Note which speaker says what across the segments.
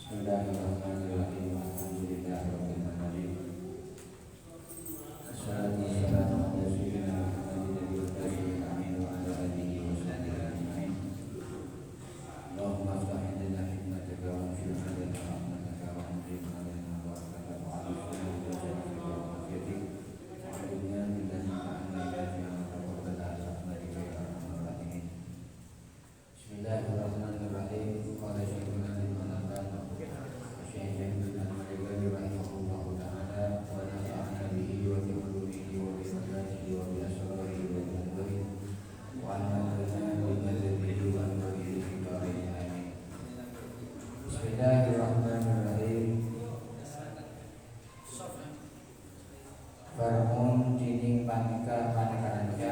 Speaker 1: Bismillahirrahmanirrahim. Alhamdulillahirabbil alamin. Wassalatu wassalamu ala sayyidina Muhammadin nabiyil karim amin wa ala alihi wa sahbihi ajma'in. Allahumma aftah lana hikmataka wa anshur lana rahmataka wa anzil alaina barakataka wa arzuqna al-jannata wa afiyatik wa a'udna min ladunka ya taqabbal rahmatika ya arhamar rahimin. Bismillahirrahmanirrahim. Qala syekhuna Bismillahirrahmanirrahim. Farmun jining panika panikaranca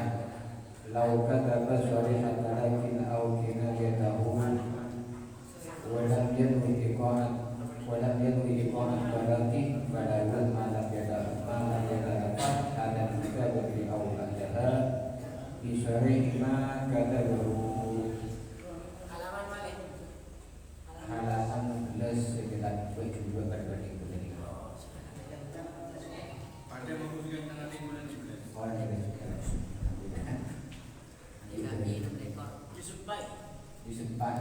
Speaker 1: lauka dapat sore hatalakin au kina yatahu walam yanwi iqamat balaki balagul malam yadapat ada juga bagi au adaha bisore ima kata halaman les sekitar 22 berbanding tadi.
Speaker 2: Pada mengusulkan tanggal 5 bulan 11.
Speaker 1: Oh, disempat.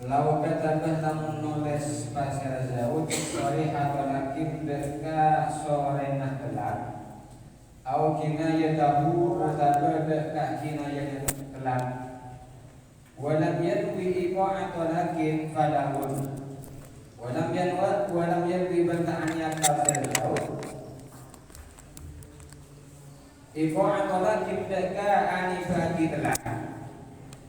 Speaker 1: Lau katabah lamun nulis pasir zaud sore hatolakin deka sore nah kelak au kinayatahu utawa deka kinayat kelak walam yanwi iqa'atolakin falahun walam yanwi banta'annya pasir zaud iqa'atolakin deka anifati kelak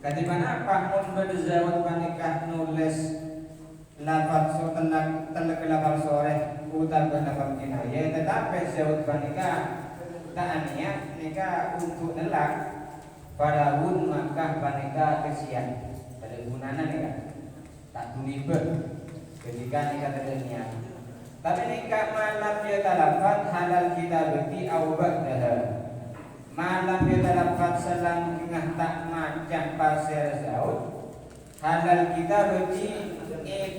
Speaker 1: kati mana pahmun berzawat panikah nulis lafaz so telak lafaz sore utawa lafaz kinayah tetapi zawat panikah tak niat nikah untuk telak farahun maka panikah kesian pada gunana nikah tak tulibe ketika nikah terniat tapi nikah malam dia talafat halal kita beti awbak dah malam dia dapat selang tengah tak macam pasir zaud halal kita beti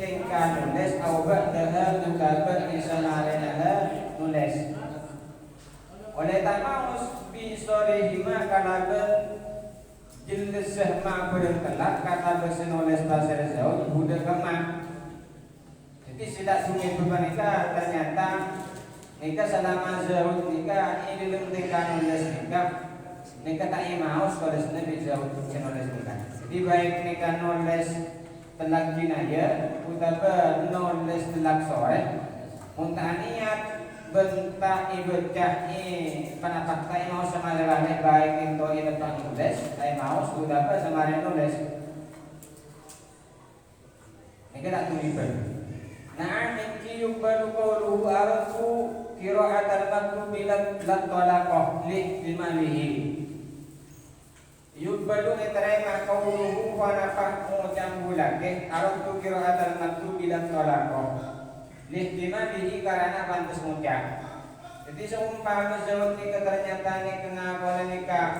Speaker 1: tingkah nulis awbak dah mutabar isanarena nulis oleh tak mau bisore hima kalaben jenisah ma berkelak kata bersenulis pasir zaud budak kemak jadi tidak sungai berpanika ternyata nikah selama zaud nikah ini tingkah nulis nikah tak mau sekolah Nabi zaud nulis nikah. Jadi baik nikah nulis telak kinayah utawa nulis telak sore muntah niat bentak ibecah penapak tak mau semalih baik itu tetap nulis tak mau utawa semalih nulis nikah tak tulisan. Nah ini yubalu qawluhu arfu qira'atal maktubi lan talaqah limalihi yubalu eterema qawluhu wa nafah mu'jam bulake arfu qira'atal maktubi lan talaqah limalihi karena pantas mu'jam. Jadi seumpama zawat nikah ternyata kenapa nikah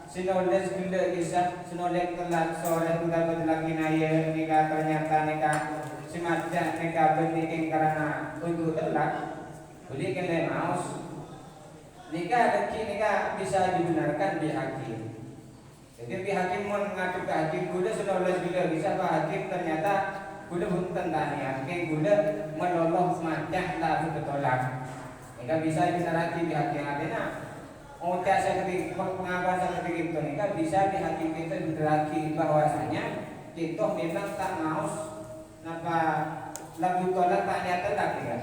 Speaker 1: sinoles gila kisah sinoles telak sore udah telak kinayah nikah ternyata nikah semacam nikah bernikah karena untuk telak boleh kena maus nikah bisa dibenarkan di hakim. Jadi di hakim mengacu ke hakim kuda sinoles gila kisah pak hakim ternyata kuda bunten tani hakim kuda meloloh semacam lalu ketolak nikah bisa dibenarkan di hakim artinya ucap seperti pengakuan seperti itu nikah bisa di hakim kita berarti bahwasanya kita memang tak maus napa lagu tolak tak niat telak ya.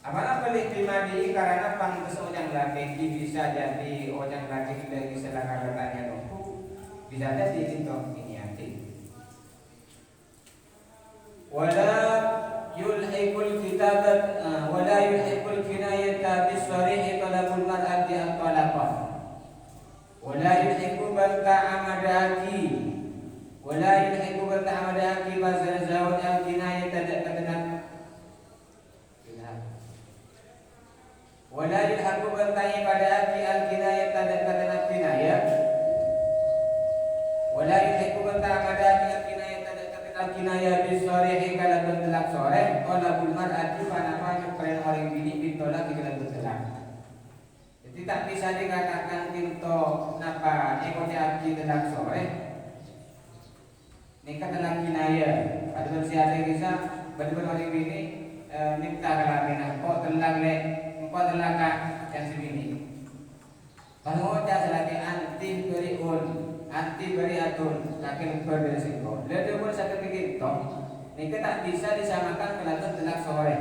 Speaker 1: Apalagi boleh dimandi karena pantas ojang laki bisa jadi ojang laki dari selaka katanya tuh bisa jadi itu ini hati. Wala yulhiqul kitabat wala yulhiqul kinayata bisarihi talabul mar'ati at-talaqah wala yulhiqu banta amadaki wala yulhiqu banta amadaki pasal zawat al-kinayata tidak wala yulhiqu banta pada aki al-kinayata tidak kinayah wala yulhiqu banta amadaki al-kinayata tidak kinaya bisore kalaban telak sore talabul mar'ati panapa nyukren orang bini bitolak kalaban telak. Jadi tak bisa dikatakan tinto napa ekonya aki telak sore nikah telak kinaya ada bersiasa kisah benar orang bini minta kalabina kok telak le kok telak yang sebini kalau dia selagi anti beriatun laki berbersiko. Lalu pun saya kepikir nikah tak bisa disamakan kelakuan telak sore.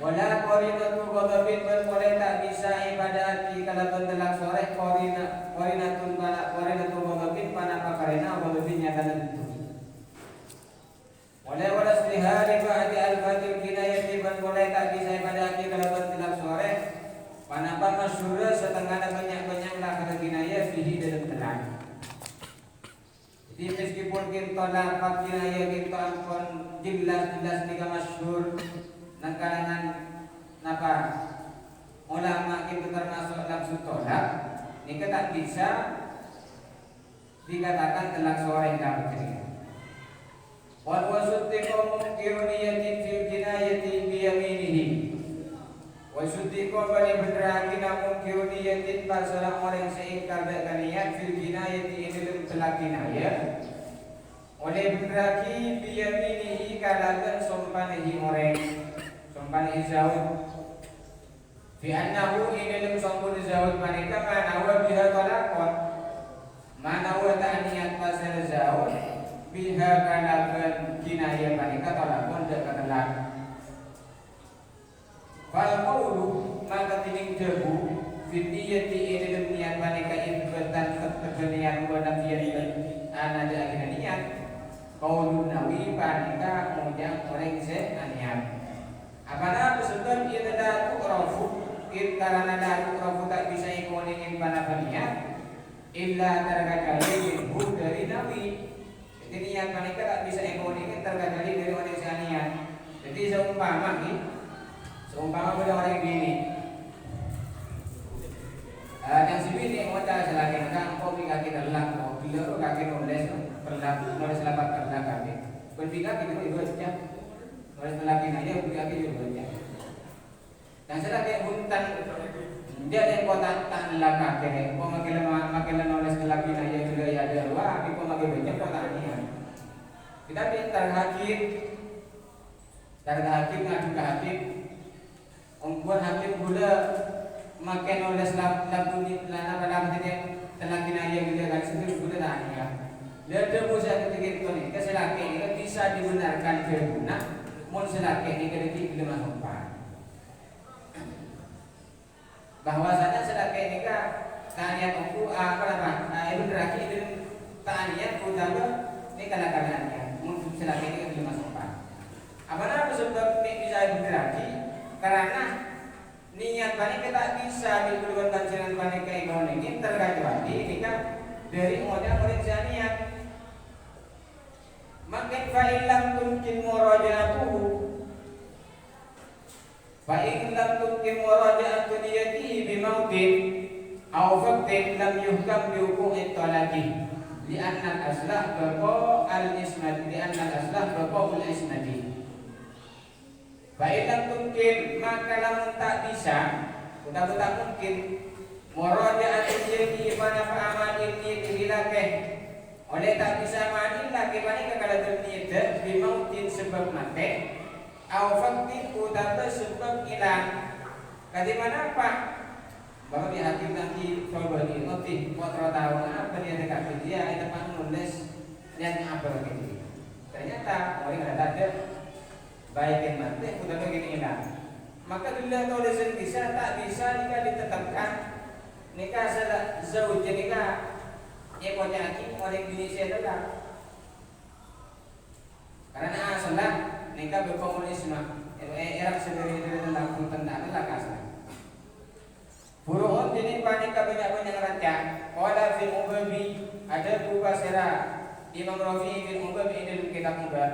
Speaker 1: Wala korinatu ghadabin wal boleh tak bisa ibadah di kelakuan telak sore korinatu ghadabin panapa karena ghadabin nyata tentu. Wala selihari ba'di al-fadil kinayati wal boleh tak bisa ibadah di kelakuan telak sore. Panapa masyhur setengah banyak-banyak lah kata kinaya fihi dalam telak. Jadi meskipun kita lapak kinaya kita ampun jelas-jelas nika masyhur nang kalangan napa ulama kita termasuk lafzu tolak nika tak bisa dikatakan telak sore dah begini. Wal wasutiqu mungkiruniyatin fil kinayati bi yaminihi. Wasutiqo bani beneraki namun kiuniyatin pasal orang seingkar dengan niat fil kinayati dalam telak kinayah oleh beneraki biyaminihi kalagan sompanihi orang sompanihi zawud fi annahu dalam sompun zawud manika manawa biha talakon manawa tak niat pasal zawud biha kalagan kinayah manika talakon dekat telak. Fal qawlu maka tining jabu fitiyati dalam niat maneka ibatan kebernian wa nafiyan ana ada agina niat qaulun nawi panika mujang orang se niat apana sebab ieu tanda tuqrafu karena ada tuqrafu tak bisa ikoningin panapa niat illa terkadali min dari nawi jadi niat maneka tak bisa ikoningin terkadali dari orang se niat jadi seumpama umpama pada orang bini, yang si bini muda selagi nak kau kaki terlak, kau bila kaki nulis terlak, nulis lapak terlak kaki. Berpikir kita itu aja, nulis lelaki nanya berpikir juga aja. Dan selagi buntan dia yang kota tak terlak kaki, kau makin nulis lelaki nanya juga ya ada dua, tapi kau makin banyak kota ni. Kita pintar hakim ngadu ke hakim. Ungkuan hakim gula makan oleh lagu ni lana dalam tadi telaki naya gula kan sendiri gula tanya. Lalu musa ketika itu ni keselaki ini bisa dibenarkan berguna, mun selaki ini ketika belum masuk bahwasanya selaki ini kan tanya aku apa itu terakhir itu tanya utama ini kala-kalanya mun selaki ini belum masuk apa nama sebab ini bisa berarti karena niat bani kita bisa diberikan kajian bani keekonomian terkecuali ini kan dari modal orang niat makin fa'ilam mungkin murajaatuhu fa'ilam mungkin murajaatu niyatihi bimautin aw faktin lam yuhkam bihukum itolaki li'anna al-aslah baqa al-isnad li'anna al-aslah baqa al-isnadi. Fa'ilam mungkin maka lamun tak bisa tak mungkin murajaat jadi mana fa'amal ini dilakeh oleh tak bisa mani laki mani kekalahan niat bimautin sebab mati au faktin utama sebab hilang kadi mana apa bahwa di hakim nanti coba ngerti potro tahu apa dia dekat dia itu pan nulis niatnya apa gitu ternyata orang ada baik yang mati udah begini hilang maka bila tulisan bisa tak bisa jika ditetapkan nikah salah jauh nikah ekonya lagi orang Indonesia adalah karena salah nikah berkomunisme era sendiri tentang adalah kasar buruhun jadi panika banyak rancang qala fil mubabi ada berupa sera Imam Rafi fil mubabi dalam kitab mubab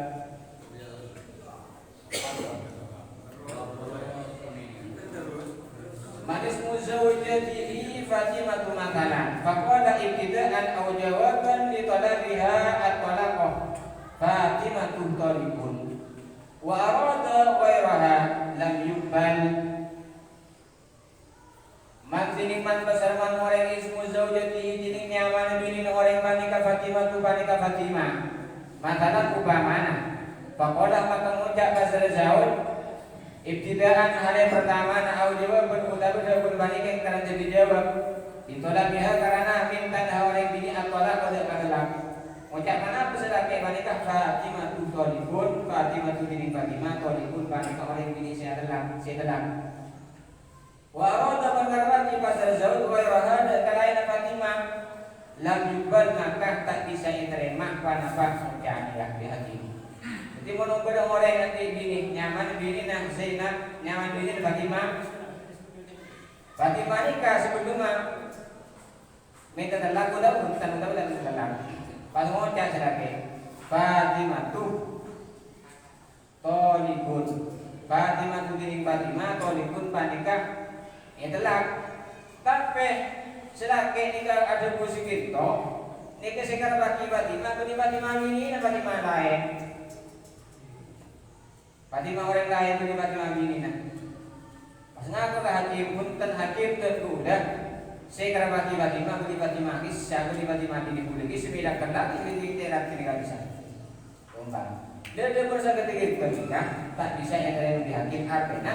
Speaker 1: Manis muzawjatihi Fatimah makalan faqala ibtida'an aw jawaban li talabiha at-talaqah Fatimah talibun wa arada ghairaha lam yuqbal. Man tiniman pasarman orang ismu zaujatihi tining nyaman binin orang panika Fatimah tu panika Fatimah. Matalan upamana faqala maka ngucap pasal zaud ibtidaan hal yang pertama na au jawab berutabu dabun panika yang karena jadi jawab ditolak biha karena minta orang bini aqala pada kadalam. Ngucap mana pasal laki panika Fatimah tu talibun Fatimah tu tining Fatimah talibun panika orang bini saya dalam wa arada mengarati pasal zaud wa irahada kalaina Fatimah lam yubal maka tak bisa diterima panapa ucapan laki hakim. Jadi menunggu orang nanti bini nyaman bini nah Zainab nyaman bini Fatimah. Fatimah nikah sebelumnya minta talak udah untan dan talak. Pas ngocak sedake Fatimah tu talibun Fatimah tu diri Fatimah talibun panikah talak. Tapi selagi nikah ada musik itu nikah sekarang bagi Fatimah tu di Fatimah ini dan Fatimah lain. Fatimah orang lain tu di Fatimah ini nah. Pas ngaku ke hakim punten hakim terkuda sekarang bagi Fatimah tu di Fatimah kisah tu di Fatimah ini boleh kisah beda kendak ini tidak tidak bisa. Tumpang. Dia berusaha ketika itu juga tak bisa yang dari hakim artinya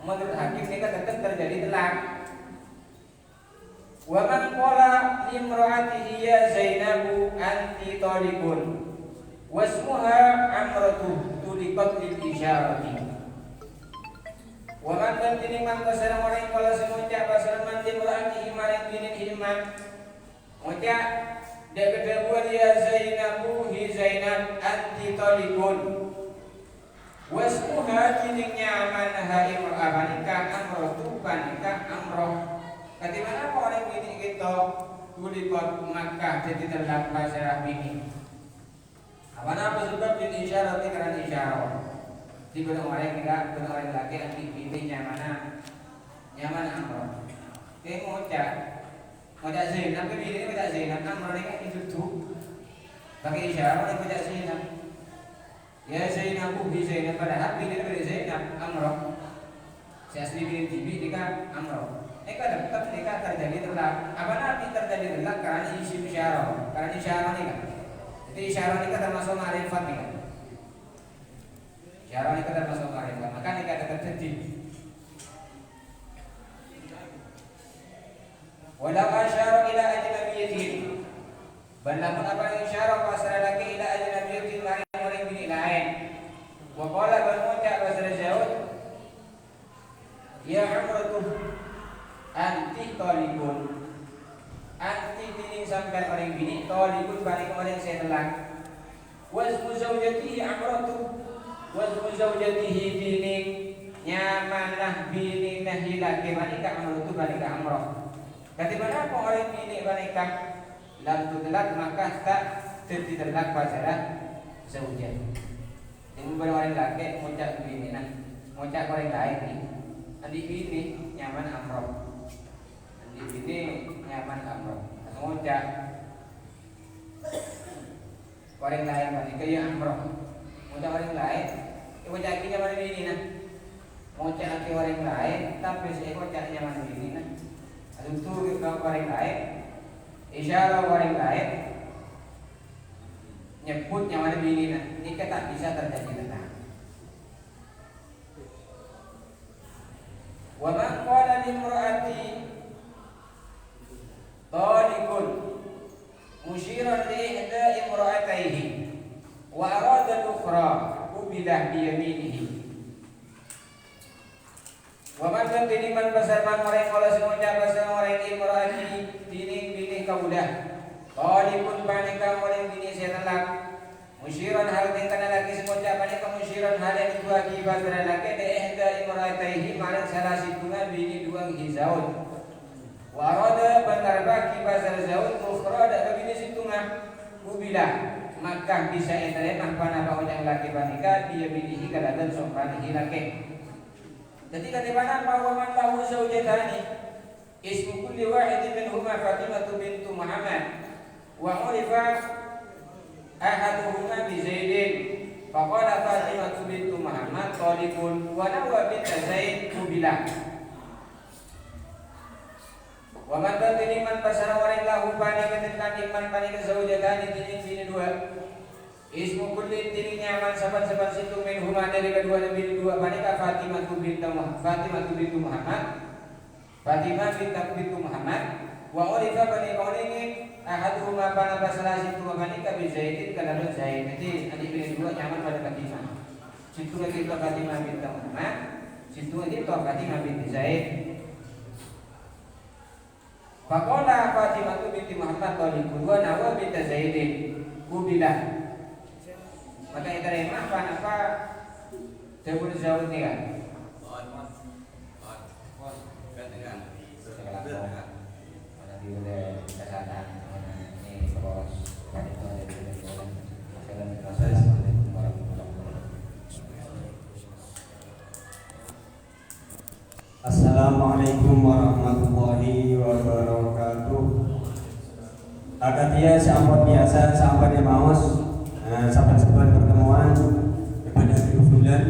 Speaker 1: menurut hakim nikah tetap terjadi telak. Wa man qala limraatihi ya Zainabu anti talibun wasmuha amratu tuliqat lil isyarati. Wa man tantini man kasara orang qala semuja pasal man limraatihi maring binin hilman muja dia kedua dia Zainabu hi Zainab anti talibun wasmuha jiningnya manha imra'ah panikah amratu panikah amroh. Bagaimana orang ini kita tulipat Makkah jadi terdapat masalah ini. Apa sebab jadi isyarat ini karena isyarat. Di benar orang enggak benar orang laki nanti ini nyaman amroh. Kayak ngocak Zainab ke bini ngocak Zainab amroh ini itu tuh pakai isyarat ini ngocak Zainab. Ya Zainab bi Zainab padahal bini dari Zainab amroh. Saya sendiri bini nikah amroh. Nikah tetap nikah terjadi telak. Apa nanti terjadi telak karena isi isyarah. Karena isyarah nikah. Jadi isyarah nikah termasuk ma'rifat nikah. Isyarah nikah termasuk ma'rifat. Maka nikah tetap terjadi. Walau asyara ila ajnabiyatin. Balamun apa yang isyarah pasal laki ila ajnabiyatin maring bini lain. Wa qala bermucak pasal Zaud ya amratuh anti talibun anti tining sampai orang bini talibun balik orang saya telak wasmu zaujatihi amratu wasmu zaujatihi tining nyamanah bini nahi laki manikah amratu balik amroh. Bagaimana kok orang bini manikah lam tutelak maka tak tertelak pasaran zaujah. Ini orang laki ngucap bini nah ngucap orang lain nih andi bini nyaman amroh. Ini nyaman amroh. Ngocak orang lain balik ke yang amroh. Ngocak orang lain, ngocak nyaman ini nah. Ngocak orang lain, tapi saya ngocak nyaman ini nah. Tentu ke orang lain, isyarah orang lain nyebut nyaman ini nah. Ini tak bisa terjadi tenang. Wa man qala limraati talikun musyiran li ihda imra'atayhi wa arada al-ukhra ubilah bi yaminihi wa man tantini man basarman orang kala semuja basar orang imra'ati tining bini kaudah talikun panika orang bini setelak musyiran hal tingkana lagi semuja panika musyiran hal yang dua kibat laki de ihda imra'atayhi marang salah situna bini dua hizaun warada bentar bagi pasal zaud ukhra ada begini situngah ubilah maka bisa diterima panapa ujang laki panika dia bilihi kaladan sompanihi laki. Jadi bagaimana bahwa man lahu zaujatani ismu kulli wahidin minhuma Fatimah bintu Muhammad wa urifa ahaduhuma bi Zaidin Faqala Fatimah bintu Muhammad talibun wa nawa bint Zaid kubilah. Wa man batini man basara wa lahu bani ketenkan iman bani zaujatan ini dua. Ismu kulli dirinya man saban-saban situ min huma dari kedua nabi dua bani Fatimah bintu Muhammad. Fatimah bintu Muhammad wa urifa bani qawlihi ahaduhuma bana basara situ bani Abi Zaidin kana Zaid. Jadi adik bini dua nyaman pada Fatimah. Situ lagi Fatimah bintu Muhammad, situ lagi Fatimah binti Zaid. Faqala Fatimah binti Muhammad talibun wa nawa binti Zaidin kubilah. Maka itu remah apa sebut jauh ni kan? Mana dia ada kesalahan, mana ni bos, mana itu ada kesalahan. Assalamualaikum warahmatullahi wabarakatuh.
Speaker 3: Assalamualaikum warahmatullahi wabarakatuh. Akatia sahabat biasa, sahabat yang maus, sahabat-sahabat pertemuan pada hari bulan,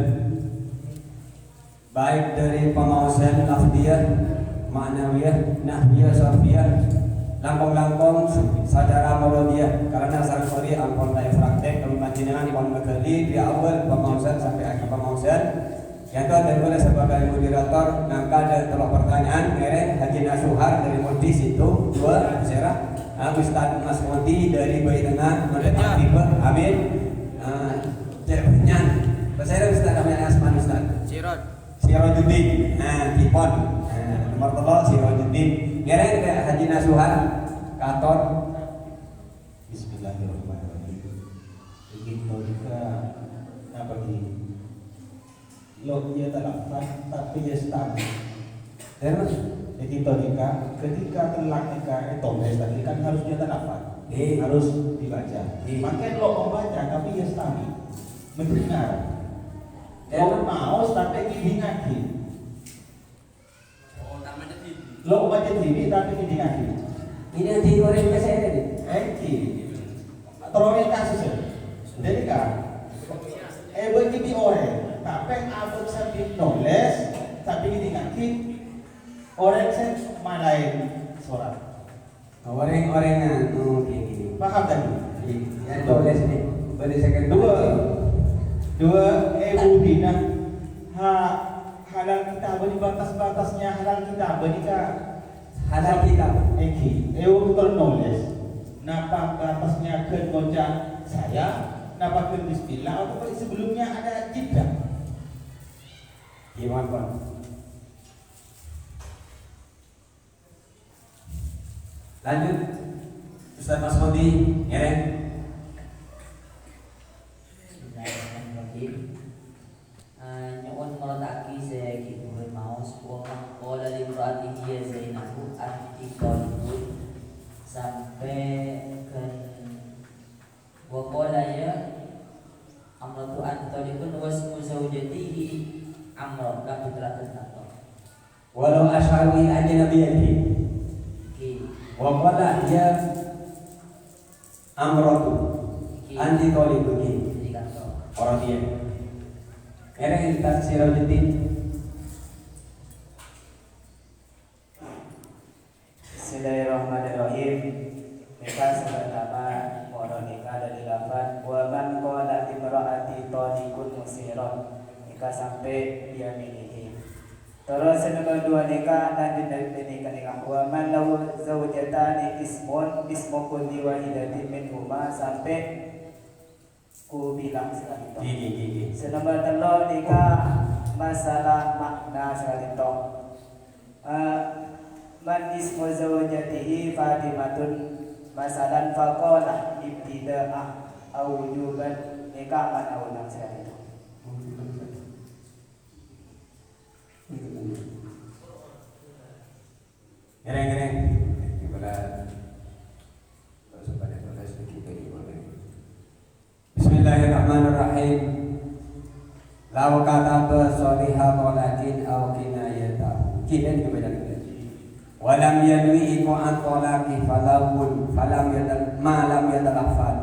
Speaker 3: baik dari pemausan lafdiyah, ma'nawiyah, nahwiyah, sarfiyah, langkong-langkong secara melodiyah. Karena sarfiyah ampun lain praktek kami panjenengan ampun bekali di awal pemausan sampai akhir pemausan. Yang ada adalah sebagai moderator nangka ada telur pertanyaan merek Haji Nasuhar dari Modis itu dua Serah Ustaz Mas Modi dari Bayi Tengah Model Aktifah amin Cerpenyan Bahasa Ustaz namanya Asman Ustaz Sirajuddin Tipon nomor telur Sirajuddin merek Haji Nasuhar kantor Bismillahirrahmanirrahim begitu juga apa ini lo dia terlaksana tapi dia stabil. Terus jadi ketika telah nikah itu tadi kan harus dia terlaksana, harus dibaca. Makin lo membaca tapi dia stabil, mendengar. Lo mau tapi diingati. Lo baca TV tapi diingati. Ini yang digoreng ke saya tadi. Terus kasus. Jadi kan, begini orang. Tapi abot sabi nulis, sabi diingati orang saya malain surat. Orang-orangan, gini. Paham tadi? Yang nulis ini, berdasarkan dua dina halal kita beri batas-batasnya halal kita bernikah halal kita. Ternulis. Napa batasnya ke baca saya, napa ke bismillah atau sebelumnya ada jeda. Gimana Pak? Lanjut Ustaz Mas Modi Ngeren.
Speaker 4: Bismillahirrahmanirrahim. Nyuwun meletaki saya gitu mau sebuah qala li imraatihi ya Zainabu anti qalbun sampai ke wa qala ya amratu antalibun wasmu zaujatihi Amr la putratul nato.
Speaker 3: Walau asharu in ajnabiyati. Wa qala ya amratu anti talibuki.
Speaker 4: Di kantor.
Speaker 3: Orang dia. Era kita Sirajuddin.
Speaker 4: Bismillahirrahmanirrahim. Nikah pertama mohon nikah dari lafaz wa man qala imraati taliqun musiron. Nikah sampai dia miliki. Terus yang kedua nikah lanjut dari nikah wa man lahu zaujatani ismu kulli wahidatin minhuma sampai ku bilang sekali. Senomor telur nikah masalah makna sekali tong. Man ismu zaujatihi Fatimatun masalan faqala ibtida'ah au wujuban nikah man aulang sekali tong.
Speaker 3: Gereng-gereng Gimana Bismillahirrahmanirrahim. Lau kata bersoliha qolakin au kinayata. Kina juga banyak. Walam yanwi iqa'at qolaki falam yadalafat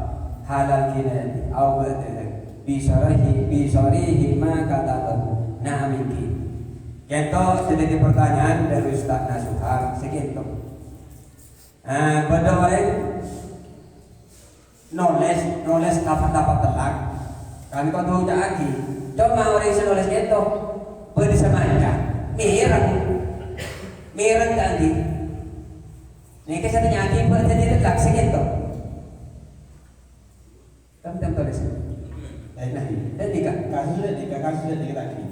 Speaker 3: halal kinayati au badalak. bisorihi ma katabahu. Nah miki. Kento sedikit pertanyaan dari Ustaz Nasuhar segitu. Pada orang noles dapat telak. Kan kau tahu tak lagi. Cuma orang senoles kento pada semanja. Mirang tadi. Ini kisah nyaki pada jadi telak segitu. Kamu tulis.
Speaker 5: Nah,
Speaker 3: Dan nikah.
Speaker 5: kasus sudah lagi.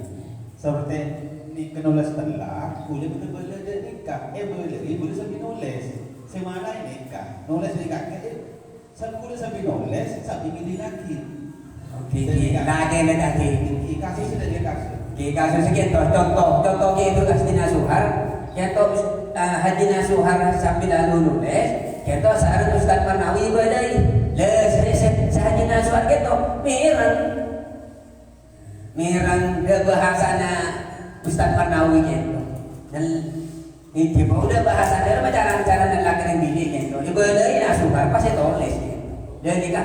Speaker 5: Seperti ni nulis telak, boleh betul-betul dia nikah. Boleh sambil nulis. Semana nikah. Nulis nikah boleh sambil nulis, sambil milih lagi.
Speaker 3: Oke, lagi.
Speaker 5: Kasus sudah dia kasus.
Speaker 3: Kasus sekian contoh itu Haji Nasuhar, Haji Nasuhar sambil nulis, kita seharusnya Ustaz Marnawi badai. Haji Nasuhar kita mirang ke bahasana Ustaz Marnawi gitu. Dan ini udah bahasanya cara nelak yang gini gitu. Di badai Nasuhar pasti tulis. Dan jika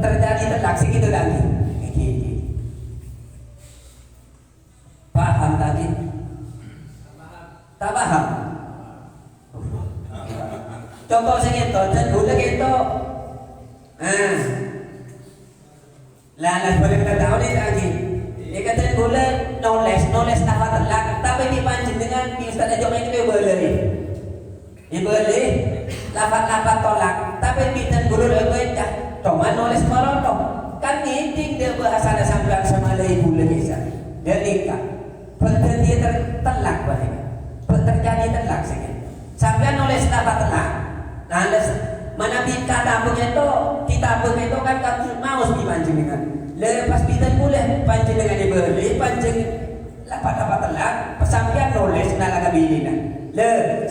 Speaker 3: terjadi terlaksi gitu lagi. Paham tadi? Tak paham? Contoh segitu, dan boleh gitu. Lalas boleh kita tahu ni lagi. Dia kata boleh nulis tanpa telak, tapi dipancing dengan Ustaz Ajok yang kita boleh. Boleh, lapat tolak, tapi kita boleh baca. Cuma nulis merontok. Kan ini dia bahasa ada sambil sama ibu lagi sah. Dia nikah. Dia tertelak balik. Terjadi telak sikit. Sampai nulis apa telak. Nulis mana kata punya itu, kita punya itu kan mau dipancing dengan. Lepas kita boleh pancing dengan dibeli, pancing apa telak. Sampai nulis nalaga bilina.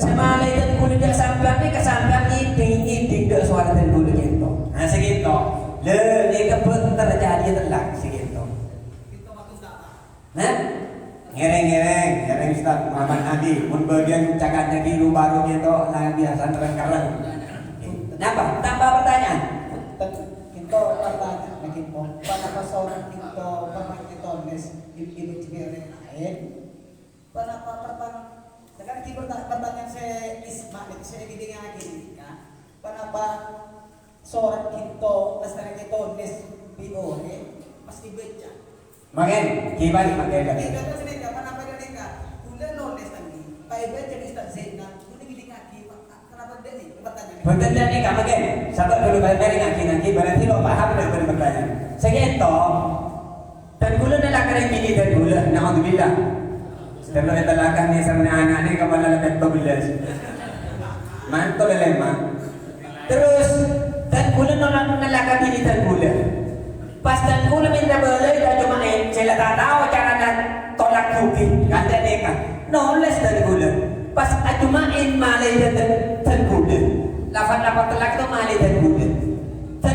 Speaker 3: Semala itu kulit dia sampai ni kesampai ini dia suara dan kulit itu. Nah segitu. Dia kebun terjadi telak segitu. Nah. Ngereng Ustaz Muhammad Adi mun bagian cakatnya di baru gitu lah biasa terengkareng. Kenapa? Tanpa pertanyaan.
Speaker 6: Kita pertanyaan lagi po. Kenapa seorang kita pernah kita nulis ini ciri lain? Kenapa pertanyaan? Sekarang kita pertanyaan saya Isma itu saya didengar lagi. Kenapa seorang kita lestari kita nulis PO pasti baca?
Speaker 3: Makin kibali makin tadi.
Speaker 6: Tidak sini kapan apa dia nikah? Udah nulis lagi. Pak jadi Ustaz Zainal. Udah gini kaki. Kenapa dia ni? Pertanyaan.
Speaker 3: Betul ni kamu kan? Sabar dulu balik nanti berarti lo paham dah pertanyaan. Segitu. Dan gula nak kering bini dan gula. Naudzubillah. Setelah kita lakukan ni sama anak ni kapan lebih berbelas. Mantul lemah. Terus dan gula nak lakukan bini dan gula. Pas dan gula minta boleh dah cuma saya tak tahu cara dan tolak bukti kata mereka nulis dan gula pas ajumain malai dan gula lafaz telak itu malai dan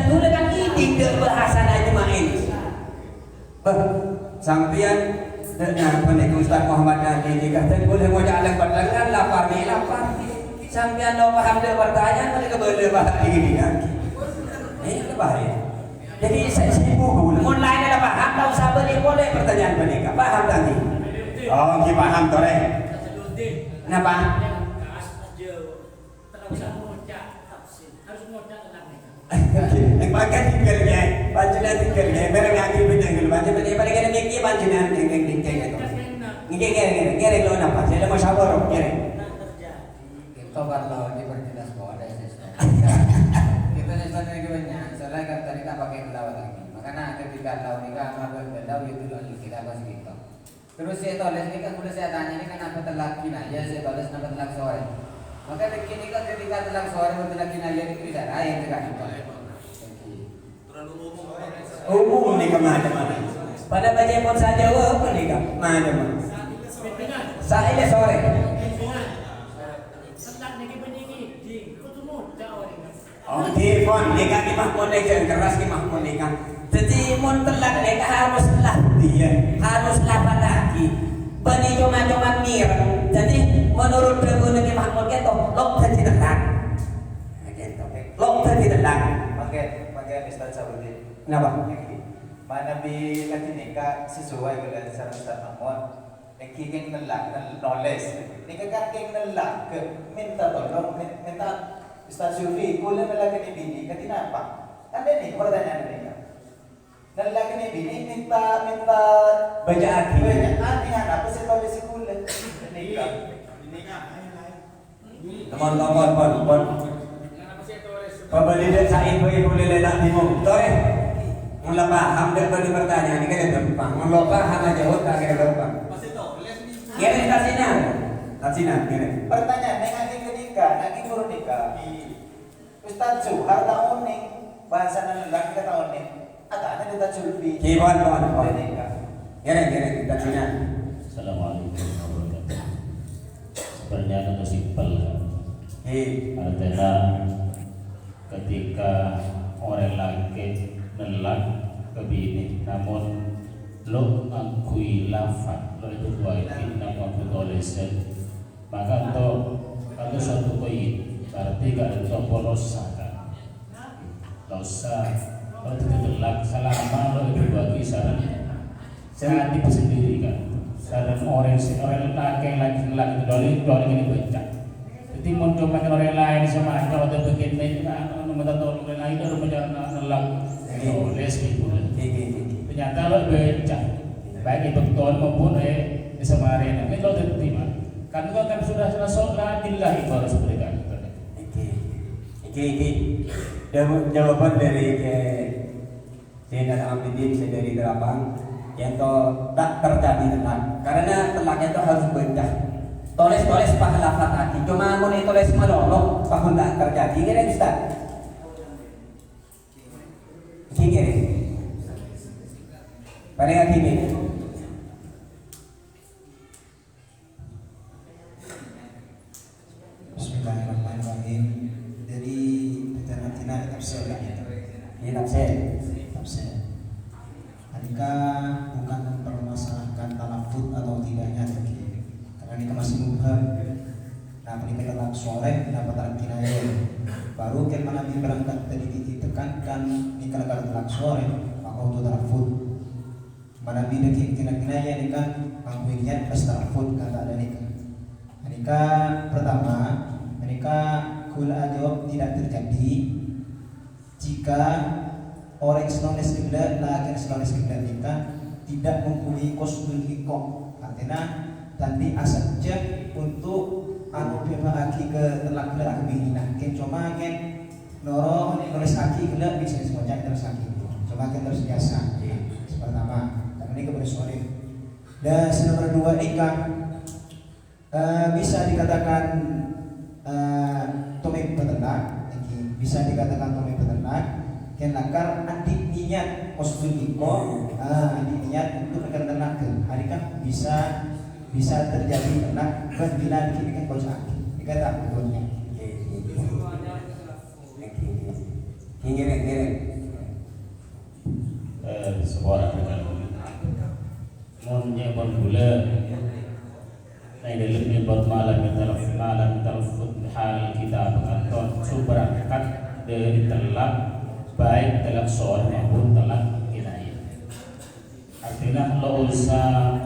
Speaker 3: gula kan ini ke bahasa ajumain sampian dengan penik Ustaz Muhammad Adi jika dan gula mau jalan berlengan lapar sampian lo paham dia pertanyaan mereka boleh bahas ini lagi ini bahaya. Jadi saya sibuk mun lain ada paham tahu sabar ni boleh pertanyaan mereka paham tadi. Oh, kita paham tore. Kenapa? Pakai tinggalnya, panjenengan tinggalnya, barang lagi bidang dulu. Panjenengan pada kena mikir panjenengan yang itu. Ngere lo napa? Saya mau sabar, ngere.
Speaker 1: Kita kalau diperjelas bahwa ada kita sebenarnya banyak. Soalnya kan tadi tak pakai pelawat lagi. Makanya ketika tahu nikah mabel belau itu lalu kita bahas gitu. Terus saya tulis ini kan sudah saya tanya ini kenapa telak kinaya saya balas kenapa telak sore. Maka begini kan ketika telak sore atau telak kinaya itu tidak lain juga.
Speaker 2: Terlalu umum.
Speaker 3: Umum ni kemana-mana. Pada baca pun saja apa ni kan? Mana-mana. Saya sore. Oh, telepon nikah di mahmud nikah keras di mahmud nikah. Jadi mun telak nikah haruslah dia, haruslah lagi. Bani cuma mirang. Jadi menurut demun di mahmud itu lok jadi telak. Gitu. Lok jadi telak.
Speaker 4: Pakai Ustaz Saudi.
Speaker 3: Kenapa?
Speaker 5: mana bi kati nikah sesuai dengan saran Ustaz Mahmud. Yang kikeng nelak knowledge. Nikah kakeng nelak ke minta tolong minta Ustaz Syufi, kuliah nelak ni bini kati napa? Ada nih pertanyaan mereka. Nelak ni bini minta
Speaker 3: Bacaan
Speaker 5: bacaan apa sih kalau di sekolah? Nikah.
Speaker 3: Teman-teman, pembeli dan sain bagi boleh ledak timung. Tore, mula paham dan beri pertanyaan ini kan gampang. Mula paham aja tak kira gampang. Kira tasinan, kira.
Speaker 5: Pertanyaan yang nikah, lagi guru nikah. Ustaz Zuhar tahun nih, bahasa nelak kita tahun nih. Ada kita culpi.
Speaker 3: Kiban.
Speaker 5: Nikah.
Speaker 3: Kira tasinan.
Speaker 7: Assalamualaikum warahmatullahi wabarakatuh. Sebenarnya itu simpel. Artinya ketika orang laki nelak ke bini, namun lo ngakui lafaz, lo itu wajib namun aku tulisan, maka itu satu poin. Berarti gak ada dosa kan? Dosa kalau itu telak selama lo itu bagi saran hati sendiri kan. Saran orang laki itu doli ini baca. Jadi mencoba orang lain sama aja atau begini kan, minta tolong orang lain harus menjalankan nelak. Tulis gitu. Ternyata lo baca, baik itu betul maupun semarin. Ini lo terima. Kan itu kan sudah sholat dillah itu harus berikan.
Speaker 3: Jawaban dari Zainal Abidin dari Gerabang yang tak terjadi telak karena telaknya itu harus bencah tulis pahala fatati cuma mau tulis melolok pahun tak terjadi kira Ustaz kira pada yang ini
Speaker 6: Bismillahirrahmanirrahim. Dari Peternak Tina tafsir
Speaker 3: ini tafsir
Speaker 6: Adika bukan mempermasalahkan talafut atau tidaknya lagi, karena ini masih mubham. Nah, menikah dalam sore dapat al-kinayah. Baru kan Nabi berangkat tadi ditekankan nikah dalam sore maka untuk talafut. Nabi deki kinayah nikah pangkuinya pas talafut kata ada nikah. Nikah pertama, nikah kula jawab tidak terjadi jika orang Islamis kiblat laki Islamis kiblat nikah tidak mempunyai kosdul hikok, artinya tadi saja untuk anu lagi ke telak gelak kebinina cuma noro nulis aki gelak bisa semuanya terus aki cuma terus biasa pertama dan ini kepada sore dan nomor dua nikah bisa dikatakan tomik peternak bisa dikatakan tomik peternak kenakar adik niat kosduliko adik niat untuk akan ternak harikah bisa terjadi ternak bila dikini bocah dikata betulnya
Speaker 3: kira
Speaker 7: sebuah dengan menyebut gula nah dalam menyebut malam terfut hal kita berkantor berangkat dari telak baik telak sore maupun telak kinayah. Artinya lo usah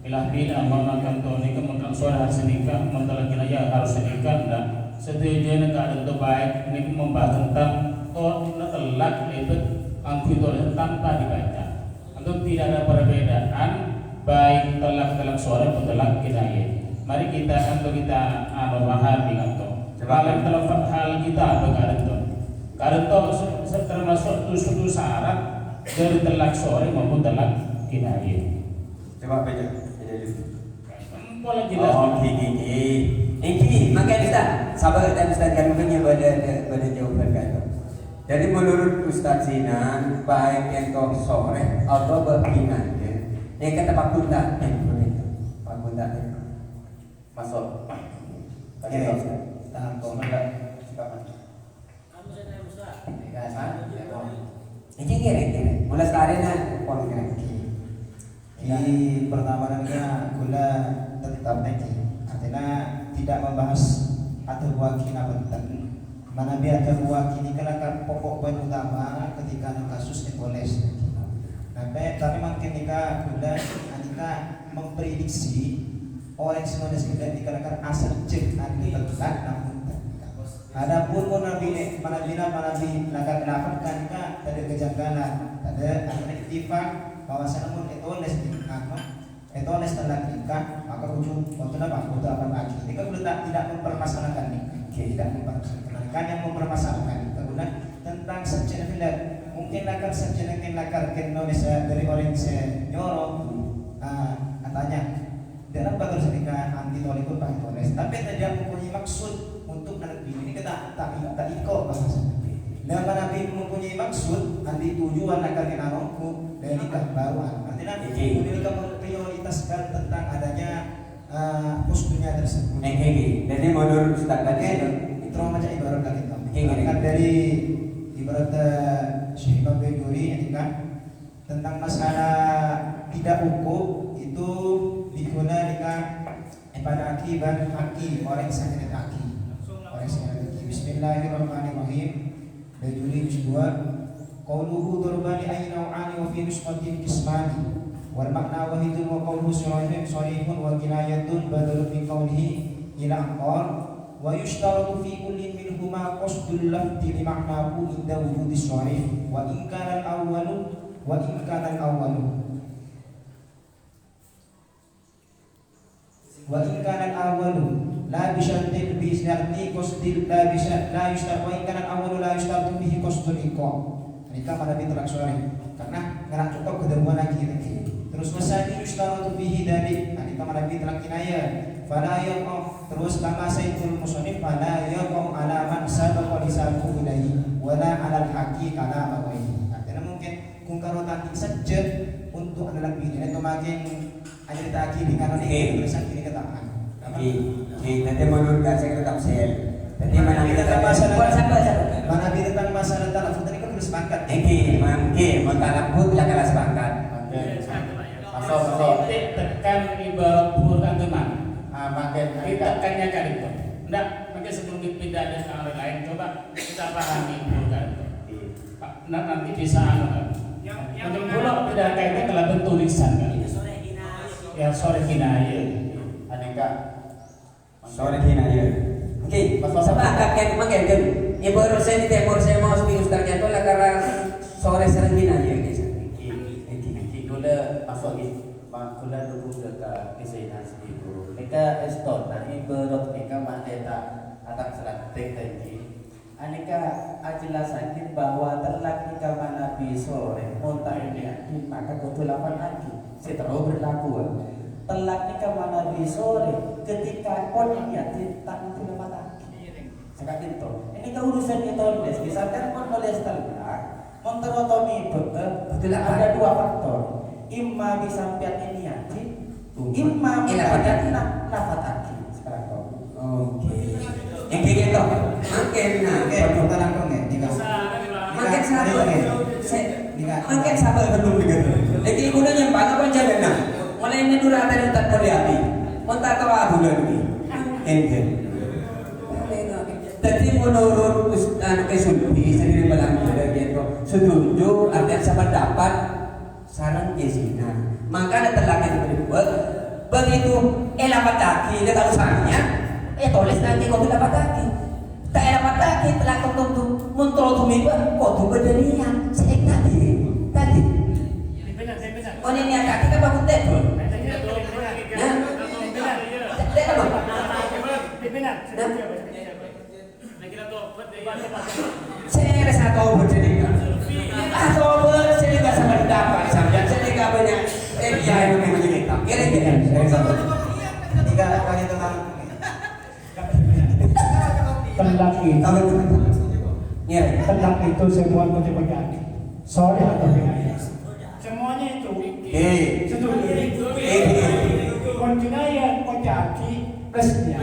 Speaker 7: pilih-pilih mengangkat nikah mentelak sore harus nikah, mentelak kinayah harus nikah. Dan setidaknya keadaan itu baik ini membahas tentang telak itu angku itu tanpa dibaca. Untuk tidak ada perbedaan baik telak sore maupun telak kinayah. Mari kita memahami kanto. Kalau telak hal kita berkantor. Karena termasuk suatu syarat dari telak sore maupun telak kinayah.
Speaker 3: coba baca
Speaker 7: Boleh jelas.
Speaker 3: Ini makanya Ustaz, sabar dan Ustaz kan punya pada jawaban kan. Jadi menurut Ustaz Sinan baik yang sore atau berpindah yang kata Pak Bunda Pak Bunda masuk.
Speaker 6: tahan kau
Speaker 3: Ini kira mulai sekarang pon kira.
Speaker 6: Di pertama nantinya gula tetap nanti artinya tidak membahas atau wakina penting mana biar wakini kelakar pokok poin utama ketika kasus dipoles. Nah
Speaker 5: tapi makin nikah gula nikah memprediksi orang semua sudah dikatakan asal cek nanti telat namun adapun pun nabi lakukan kan ada kejanggalan ada iktifak bahwasanya pun itu les telah nikah maka ujung waktu apa butuh apa lagi nikah tidak mempermasalahkan tidak mempermasalahkan yang mempermasalahkan kemudian tentang subjek filat mungkin akan subjek lakar Indonesia dari orang senyoro katanya dalam bagus nikah anti tolikun pakai toles tapi tidak mempunyai maksud untuk anak bini ini kita tak ikut bahasa dan nabi mempunyai maksud anti tujuan akan kinanongku dan nikah baruan artinya mereka memprioritaskan tentang adanya kostumnya tersebut.
Speaker 3: Jadi menurut Ustaz tadi
Speaker 5: itu macam ibarat lagi
Speaker 3: kan
Speaker 5: dari ibarat Syekh Imam Bejuri kan tentang masalah tidak hukum itu digunakan nikah pada akibat aki orang yang sakit aki orang yang sakit aki. Bismillahirrahmanirrahim. Bejuri kedua qauluhu turbani aynau'ani wa fi nusmatin kismani wal makna wahidun wa qawluhu sharihun wa kinayatun badalun min qawlihi ila aqal wa yushtaratu fi kullin minhuma qasdul lafzi li ma'nahu inda wujudi sharih wa in kana al-awwalu la bishartin bi isnati qasdil la yushtaratu wa in kana al-awwalu la yushtaratu bihi qasdul iqam. Nikah pada fitrah sharih karena nggak cukup kedua lagi. Terus masani yushtaratu bihi dari nikah pada fitrah kinayah fala yaqaf terus kama sayyidul musannif fala yaqaf ala man sabaqa lisanuhu ilaihi wala ala al-haqi kala awaihi. Karena mungkin kung karo tadi saja untuk anak bini itu makin ada ditaki di kanan ini tulisan kini ketangan.
Speaker 3: Nanti menurut saya tetap sel. Jadi mana
Speaker 5: tentang masalah talafut ini kan harus sepakat.
Speaker 3: Mau talafut yang kalah sepakat.
Speaker 7: Asal tekan ibarat bukan teman. Ditekannya kan itu. Enggak, mungkin sebelum dipindah ke arah lain coba kita pahami bukan. Nah, nanti bisa untuk pulau tidak kaitan dalam tulisan kan. Ya sore kinaya. Aneka
Speaker 3: sore kinaya. Oke, sepakat kan makan kan. Ibarat saya di temur saya mau seminggu setelahnya itu lah karena sore sering kinaya guys.
Speaker 4: Kula masuk kula dukung dekat kesehatan ibu. Mereka estot tadi berot mereka mandeta atak seratek tadi. Aneka ajelasakin bahwa terlak nikah Nabi sore monta ini maka kutulapan lagi. Seterus berlaku. Terlak nikah Nabi sore ketika kondisinya tak kutulapan lagi. Sekarang itu. Ini keurusan itu misalkan menulis terlak, monterotomi betul ada dua faktor. Imma disampaikan ini yakin, imma mengatakan nafat sekarang kau.
Speaker 3: Oke. Yang kayak gitu. Makin langsung ya. Makin sabar. Makin sabar belum begitu. Lagi ibu nya nyembah apa jalan nah. Mulai ini dulu ada yang tak boleh hati. Montar tahu abu lagi. Enten. Jadi menurut Ustaz Kesulbi sendiri bilang gitu. Setuju artinya sependapat saran Jesina. Maka ada terlalu berbuat begitu elapat kaki dia tahu sananya tulis nanti kau tidak kaki tak elapat kaki telah kau muncul tumiba kau tuh berdirian sejak tadi oh ini kaki kan bangun tebel saya rasa kau berdirian atau bersih sama dapat sampai saya nggak banyak dia yang menjadi kira-kira
Speaker 5: Tiga kali tentang
Speaker 8: Tentang itu semua konsekuensi. Sorry atau tidak? Semuanya itu. Setuju. Kontinaya kojaki plusnya.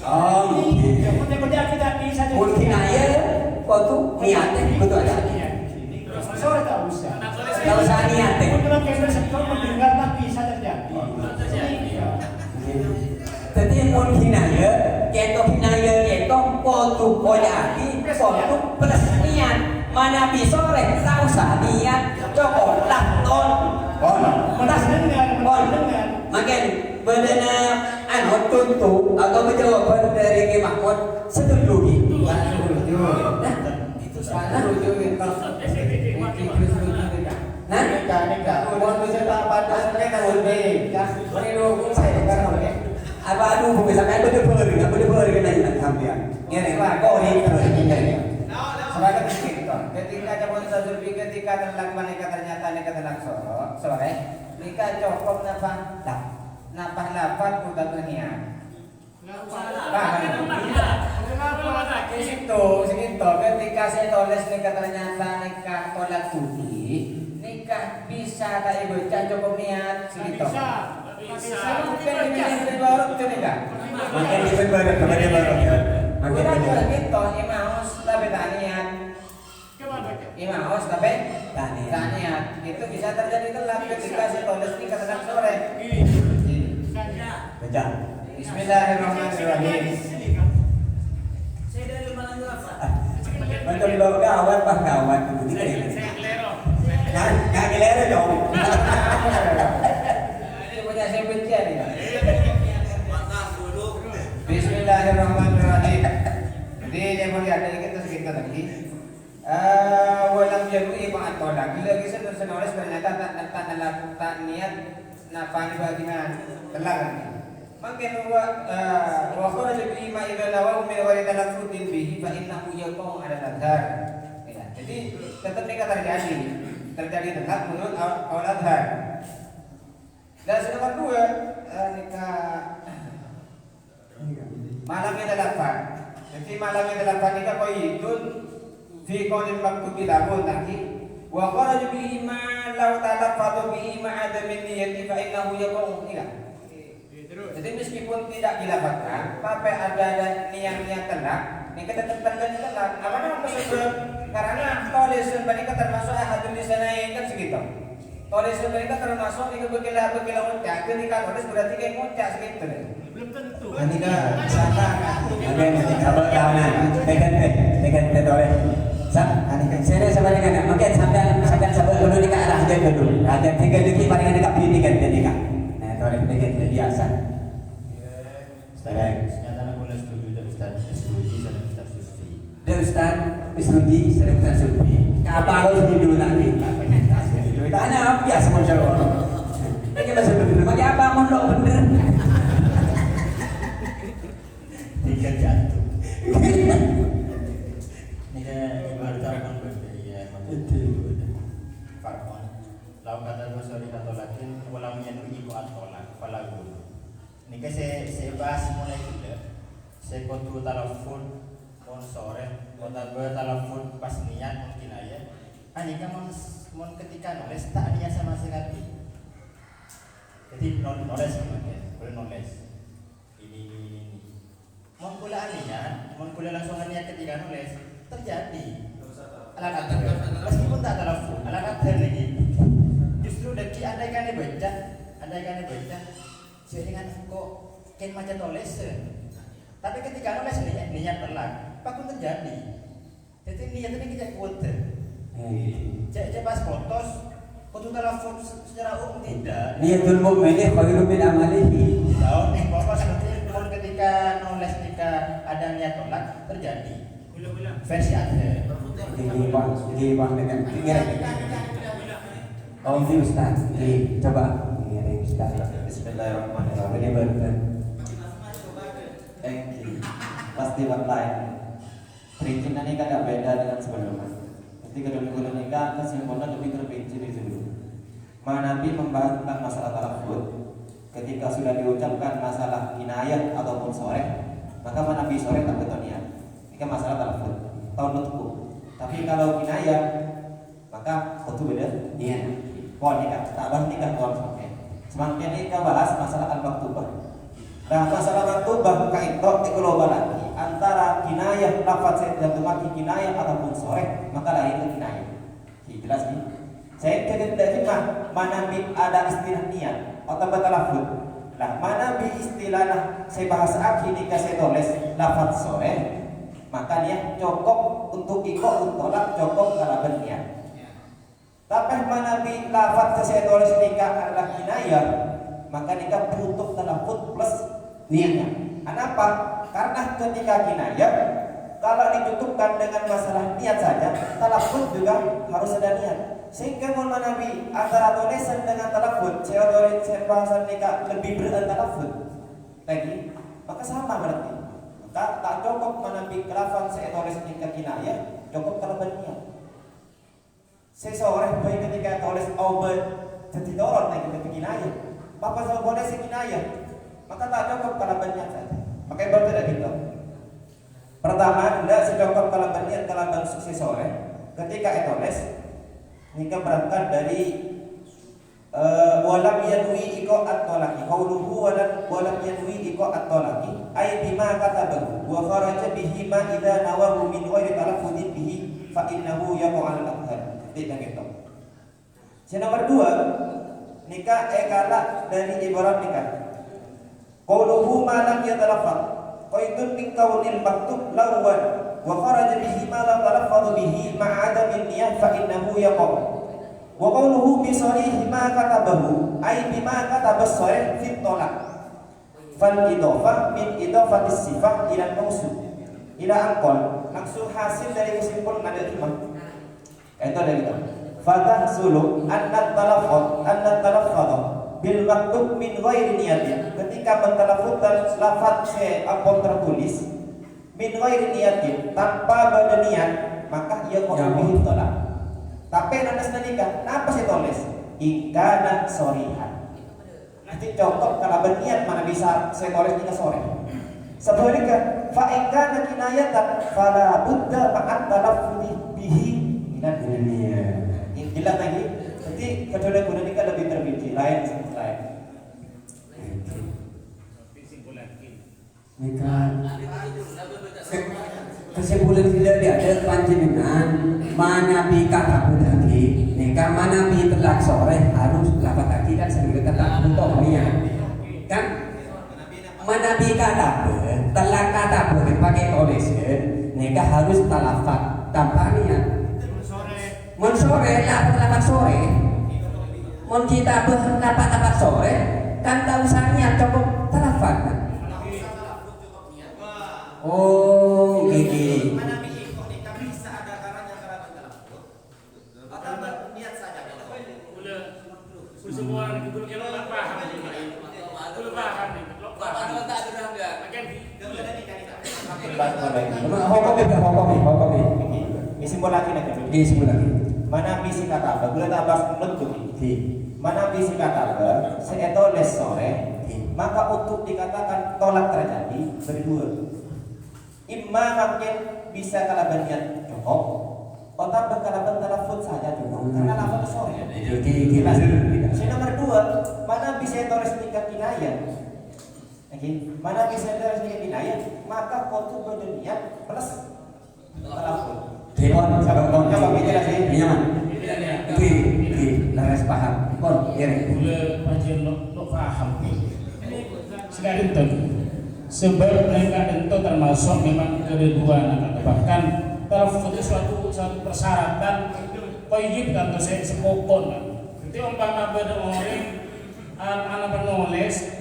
Speaker 3: Oh,
Speaker 8: yang kojaki tidak bisa.
Speaker 3: kontinaya kau tuh niatnya betul ada.
Speaker 8: Sorry tak usah.
Speaker 3: Tak usah niatnya.
Speaker 8: Kalau kita sektor mendengar tak bisa terjadi.
Speaker 3: Jadi mun hinaya, ketok kau tuh kojaki, kau tuh plus niat. Mana bisa tak usah niat, coklat ton makin bedana anu tuntu atau jawaban dari Ki Mahmud setuju Ki. Nah,
Speaker 1: Itu salah rujuk itu.
Speaker 3: nah
Speaker 1: Nikah. Umur bisa tak pada sampai tahun B. Ini dukung saya kan oke.
Speaker 3: apa aduh misalkan bener-bener kena sampean. Ngene lah kok ini.
Speaker 1: Sebagai begitu. Ketika jabon Zulfi ketika terlak nikah ternyata nikah terlak sore. Nikah cukup napa lapan udah niat. Segitu. Ketika saya tulis nikah ternyata nikah tolak budi, nikah bisa tak ibu cukup niat segitu. Bukan ini baru tu nikah.
Speaker 3: Makin dibener kemarin baru. Makin
Speaker 1: Bukan
Speaker 3: dibener.
Speaker 1: gitu, imaus tapi tak niat. Imaus tapi tak niat. Itu bisa terjadi telat ketika saya tulis nikah terlak sore.
Speaker 3: Baca.
Speaker 1: Bismillahirrahmanirrahim.
Speaker 3: Macam lo kawan pak kawan itu nggak kelihatan dong.
Speaker 1: Ini punya saya benci ya. Bismillahirrahmanirrahim. Jadi yang mau lihat dari kita segitu lagi. Walam jadui ba'at tolak. Lagi senulis ternyata tak niat napani bagian telah. Makin wa kharaja bi ma idza lawa min ghairi talaffuzin bihi fa innahu yaqau 'ala al-adhar. Jadi tetap nikah terjadi telat menurut al-adhar. Dan nomor 2 nikah malamnya delapan. Jadi malamnya delapan nikah qaidun fi qaulin maktubi lahun tadi wa kharaja bihi ma law talaffatu bihi ma adamin niyyati fa innahu yaqau nikah. Jadi meskipun tidak dilapatkan, tapi ada niat telak, nikah tetap terjadi telak. Apa nama maksudnya? Karena tolesan mereka termasuk ahadul lisanain kan segitu. Tolesan mereka termasuk nikah berkilah muncak. Ketika toles berarti kayak muncak segitu.
Speaker 8: Belum tentu.
Speaker 5: Nikah saka.
Speaker 3: Oke, sabar kawanan. Tekan toleh. Saya sebenarnya mungkin sampai sabar dulu nikah arah dia dulu. Ada tiga dikit paling dekat pilih kan nikah. Nah, toleh tekan biasa.
Speaker 7: Nyatanya boleh setuju dari Ustaz Isrudi dan Ustaz Sufi.
Speaker 3: Dari Ustaz Isrudi dan Ustaz Sufi. Apa harus dulu nanti? Tanya biasa macam orang. Ini masih bener. Bagi apa mondok bener?
Speaker 7: Tiga jatuh. Ini ibarat tarakan berbeda. Farman. Lau kata Rasulullah atau lakin walau menyentuhi ku atolak palagu. Ini saya bahas mulai dulu. Saya kotu telepon mon sore, kota telepon pas niat mungkin aja. Anika mon ketika nulis tak niat sama sekali. Jadi nulis mungkin, boleh nulis. Ini. Mon kula niat, mon kula langsung niat ketika nulis terjadi. Ala kata, meskipun tak telepon, ala kata lagi. Justru deki andaikan baca. Sehingga kok ken macam tulis. Tapi ketika nulis niat telak, pakun terjadi. Jadi niat ini kita kuat. Cek pas fotos, foto telepon secara umum tidak.
Speaker 3: Niatul mu'min khairun min amalihi.
Speaker 7: Tahu nih bapak seperti ketika nulis ketika ada niat tolak terjadi. Versi ada.
Speaker 3: Gimana dengan Om di Ustaz, coba ini Ustaz.
Speaker 5: Bismillahirrahmanirrahim. Pasti online. Perincinan ini kan beda dengan sebelumnya. Ketika dulu nikah kesimpulan lebih terperinci di dulu. Nabi membahas tentang masalah talafut. Ketika sudah diucapkan masalah kinayah ataupun soreh, maka Nabi soreh tak betul niat. Ini masalah talafut. Tahun nutku. Tapi kalau kinayah, maka betul beda niat. Pohon nikah, tak bahas nikah pohon sampai. Semakin nikah bahas masalah al-maktubah. Nah masalah maktubah kaitot global lagi antara kinayah lafaz saya tidak memakai kinayah ataupun sorek maka lahir itu kinayah. Jelas nih. Saya tidak terima mana ada istilah niat atau batalafut. Lah mana istilah saya bahas akhir nikah saya tulis lafaz sorek maka niat cukup untuk ikut tolak cukup kalau berniat. Tapi mana lafaz saya tulis nikah adalah kinayah
Speaker 3: maka nikah butuh talafut plus niatnya. Kenapa? Karena ketika kinayah kalau ditutupkan dengan masalah niat saja, talafut juga harus ada niat. Sehingga mohon Nabi antara tolesan dengan talafut, bahasan nikah lebih berat talafut lagi, maka sama berarti. Maka tak cukup menampik kelafan seetoles nikah kinayah, cukup kalau berniat. Seseorang baik ketika toles obat jadi dorong naik ketika kinayah, bapak sama boleh sekinayah, maka tak cukup kalau berniat saja. Maka berbeda gitu. Pertama, tidak secukupnya kalau berniat kalau bang seseorang ketika etoles nikah berangkat dari walam yanwi iko at-talaqi qauluhu walam yanwi iko at-talaqi ay bima katabahu wa kharaja bihi ma idza nawahu min ghairi talaffuzin bihi fa innahu yaqa'u al-aqhar. Tidak gitu. Yang nomor 2, nikah ekala dari ibarat nikah. Qauluhu ma lam yatalaffaz qaidun min kaunil maktub lawan wa kharaja bihi ma lam talaffaz bihi ma'ada min niyah fa innahu yaqa'u. Wa qawluhu bi sarihi ma katabahu ay bima katabas sarih fi tolak fal idhofah min idhofatis sifah ila mausuf ila angkol. Maksud hasil dari kesimpulan ada 5. Itu ada gitu. Fatah suluk anna talaffadha bil maktub min ghairi niyatin. Ketika mentalaffuzkan lafaz apa tertulis min ghairi niyatin tanpa berniat, maka ia bihi tolak. Tapi nanas nikah, kenapa sih tulis? Ingkana sorihan. Nanti contoh kalau berniat mana bisa saya tulis nikah sore. Sebaliknya, fa ingkana kinayatan fala budda ma'at talaffudhi bihi minan dunia. Jelas lagi. Jadi kedua-dua nikah lebih terpinci, lain.
Speaker 9: Nikah. Kesimpulan tidak ada panjenengan mana bi kata lagi nikah mana bi telak sore harus lapat lagi dan sendiri telak untuk niat kan mana bi kata telak kata pakai tulisan nikah harus talafat tanpa niat mon sore lapat sore mon kita lapat sore kan tak usah niat cukup talafat kan? Oh, gini.
Speaker 3: Mana bihi kok nikah bisa ada caranya kalau bertalafut? Atau berniat saja?
Speaker 2: Semua orang itu kalau tak paham juga. Kalau paham nih, kalau paham. Kalau tak ada enggak. Akan
Speaker 9: Hukum.
Speaker 3: Isimpul lagi nak.
Speaker 9: Isimpul lagi.
Speaker 3: Mana bisi kata apa? Boleh tak bahas menentu. Mana bisi kata apa? Seetoles sore, maka untuk dikatakan tolak terjadi berdua. Imma mungkin bisa kalau berniat cukup, atau berkala talafut saja cukup. Karena lafaz sore. Jelas. Yang nomor 2, mana bisa tulis nikah kinayah? Mana bisa tulis nikah kinayah? Maka kotu berniat plus talafut.
Speaker 9: Dewan,
Speaker 3: coba bicara sih.
Speaker 9: Nyaman. Laras paham. Kon,
Speaker 8: Boleh panjen lo paham. Sekali itu. Sebab mereka itu termasuk memang kedua bahkan talafut itu suatu persyaratan wajib kan tuh saya sepokon. Jadi umpama beda orang anak penulis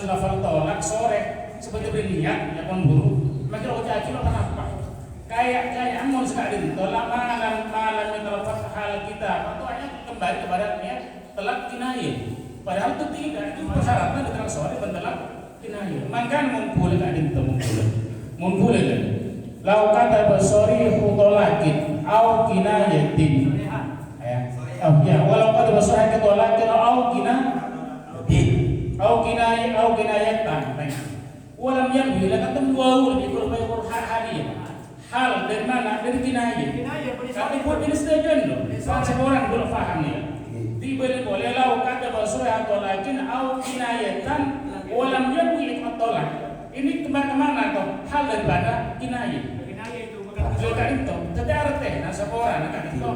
Speaker 8: lafal tolak sore seperti berniat ya pun buru makin lo jadi lo kenapa kayak amun sekali tolak malam yang talafat hal kita atau hanya kembali kepada niat telak kinayah padahal itu tidak itu persyaratan di telak sore bentelak kinayah mangkan mumpul tak dinto mumpul kan lau kata basori hutolakin au kinayatin ya walau kata basori hutolakin au kinayatan walam yang bila kata dua lebih kurang hadiah hal dari mana dari kinayah kami buat ini setuju loh semua orang belum paham ya diberi boleh lau kata basori hutolakin au kinayatan walam yakwi tolak ini kemana-mana toh hal daripada kinayah itu jadi arti nah seorang kan itu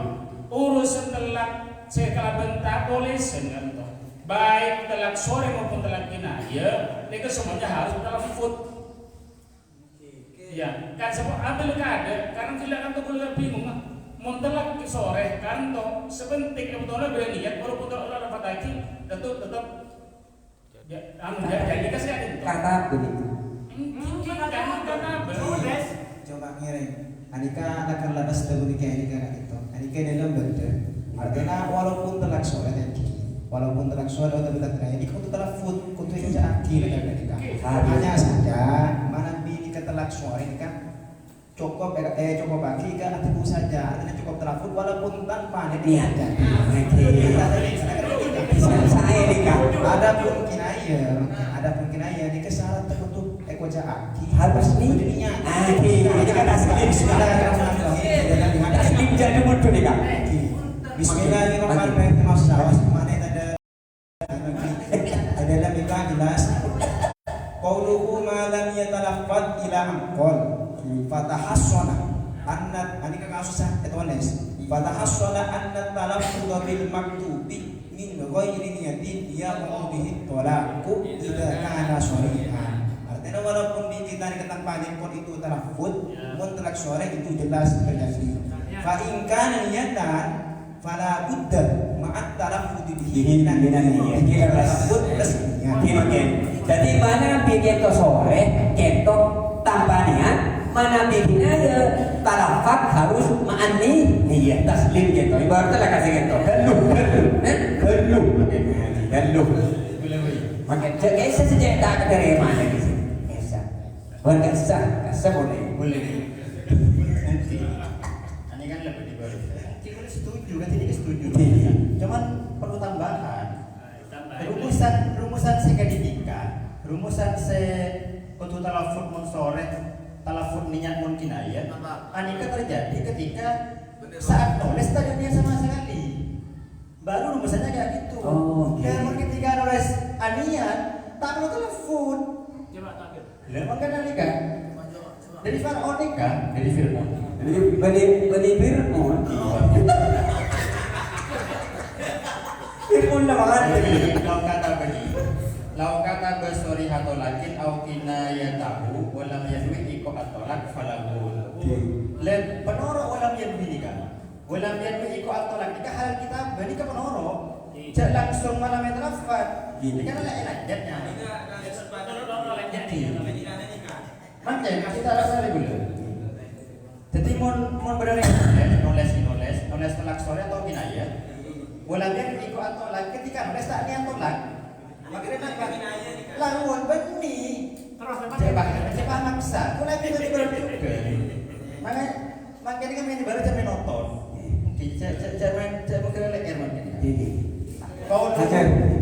Speaker 8: urusan telak sekala bentak tulisan kan toh baik telak sore maupun telak kinayah itu semuanya harus talafut ya kan semua ambil kada karena tidak kan tuh boleh bingung mau telak sore kan toh sebentik yang betulnya berniat walaupun telak dapat lagi tetap Jadi kasih ada.
Speaker 9: Kata begitu.
Speaker 6: Coba ngiring. Anika akan ladas tahu nikah Anika itu. Anika dalam benda. Artinya walaupun telak sore tadi, walaupun telak sore atau tidak terakhir, ini untuk telak food, untuk yang akhir kan. Hanya saja mana bini ketelak sore ini kan cukup cukup pagi kan atau saja, artinya cukup telak food walaupun tanpa
Speaker 9: Iya. Saya nikah.
Speaker 6: ada pun kinaya di kesalahan tertentu ekoja aki
Speaker 9: Harus nih.
Speaker 6: jadinya
Speaker 9: Ini kata slip. Slip jadi muncul nikah.
Speaker 6: Bismillahirrahmanirrahim. Masalah mana ada adalah nikah jelas. Qauluhu ma lam yatalaffad ila amqal. Fatahassana anna ani ka kasusah etones. Fatahassana anna talaffuz bil maktubi min ghairi niyatin yaqulu bihi talaqu idza kana sharihan. Artinya walaupun di kita diketahui pun itu talaffuz, mun talak sore itu jelas terjadi. Fa in kana niyatan fala budda ma'at talaffuz bihi
Speaker 9: Ini niat.
Speaker 6: talaffuz resminya.
Speaker 9: Jadi mana bikin to sore, ketok tanpa niat, mana bikin aja talafat harus ma'ani niat taslim gitu. Ibaratnya lah kasih gitu. Geluh. Makin kayak sejak tak dari mana gitu. Esa. Bukan kasar boleh.
Speaker 5: Nanti ini kan lebih dibalik. Nanti kan setuju, kan ini setuju. Cuman perlu tambahan. Rumusan sekadidika, rumusan se untuk talafut mun sore, talafut niat mun kinayat. Anika terjadi ketika saat nulis tak ada sama sekali. Baru rumusannya kayak gitu.
Speaker 9: Oh, okay.
Speaker 5: Dan ketika nulis aniat, tak perlu talafut.
Speaker 2: Coba tampil.
Speaker 5: Lalu kan anika. Dari Fir'aun kan, dari Fir'aun.
Speaker 9: Beli Fir'aun. Fir'aun nama
Speaker 5: Lau kata besori hato lakin au kinayatahu walam yanwi iko atolak falagul. Len penoro walam yanwi nikah. Walam yanwi iko atolak nikah hal kita bani ke penoro. Cak langsung malam yang terafat. Ini kan ada elajatnya. Macam kita rasa reguler. Jadi mon benar nulis telak sore atau kinayat. Walam yanwi iko atolak ketika nulis tak niat tolak. Makanya apa? Lawan beni.
Speaker 2: Terus
Speaker 5: Cepat maksa. Kau lagi tadi baru juga. Makanya kan main baru jangan nonton. Jangan kena leher makanya.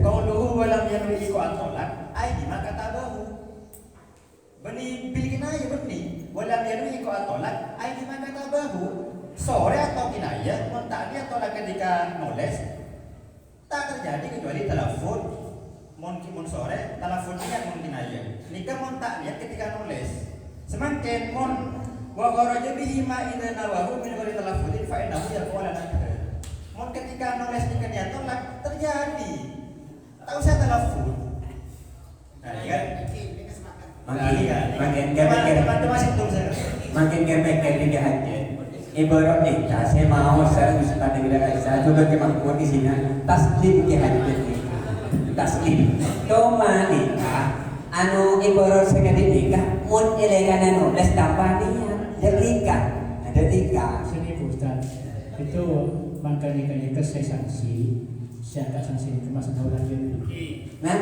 Speaker 5: Kau dulu walam yang iku antolak. Ai di maka tabahu. Beni bikin aja beni. Walam yang iku antolak. Ai di maka tabahu. Sore atau kinaya, mentak dia tolak ketika nulis. Tak terjadi kecuali telepon. Mon sore, telepon niat mungkin aja. Nikah mon tak niat ketika nulis. Semakin mon wa kharaja bihi ma idza nawahu min ghairi talaffutin fa innahu yaqulu lana. Mon ketika nulis nikah niat tolak terjadi. Tak usah telepon. Nah, kan?
Speaker 9: Makin gemek dia aja. Ibarat nikah, saya mau saya bisa dengan saya juga ke makmur di sini. Taslim ke hajat taslim cuma nikah anu ibarat sekali nikah mun elegan nulis tanpa niat ada nikah
Speaker 8: Sini Ustaz, itu makanya saya sanksi, saya sanksi itu masa tahun lagi.
Speaker 9: nah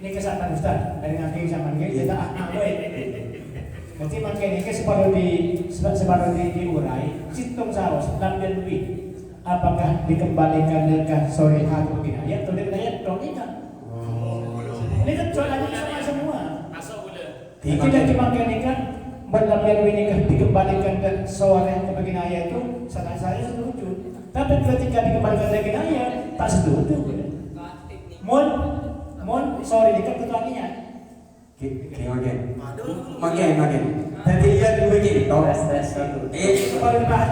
Speaker 8: Ini kesalahan Ustaz, dari nanti sama kita Nanti makanya separuh diurai, citung saros, lampian duit. Apakah dikembalikan dengan sore atau kinayat atau dengan dong ikan? Ini kan soalnya sama semua.
Speaker 2: Masuk boleh.
Speaker 8: Tidak dimakanikan melampian nikah dikembalikan ke sore atau kinayat itu saya setuju. Tapi ketika dikembalikan ke kinayat tak setuju. Mon sore nikah ketuanya.
Speaker 9: makin jadi dia dua gitu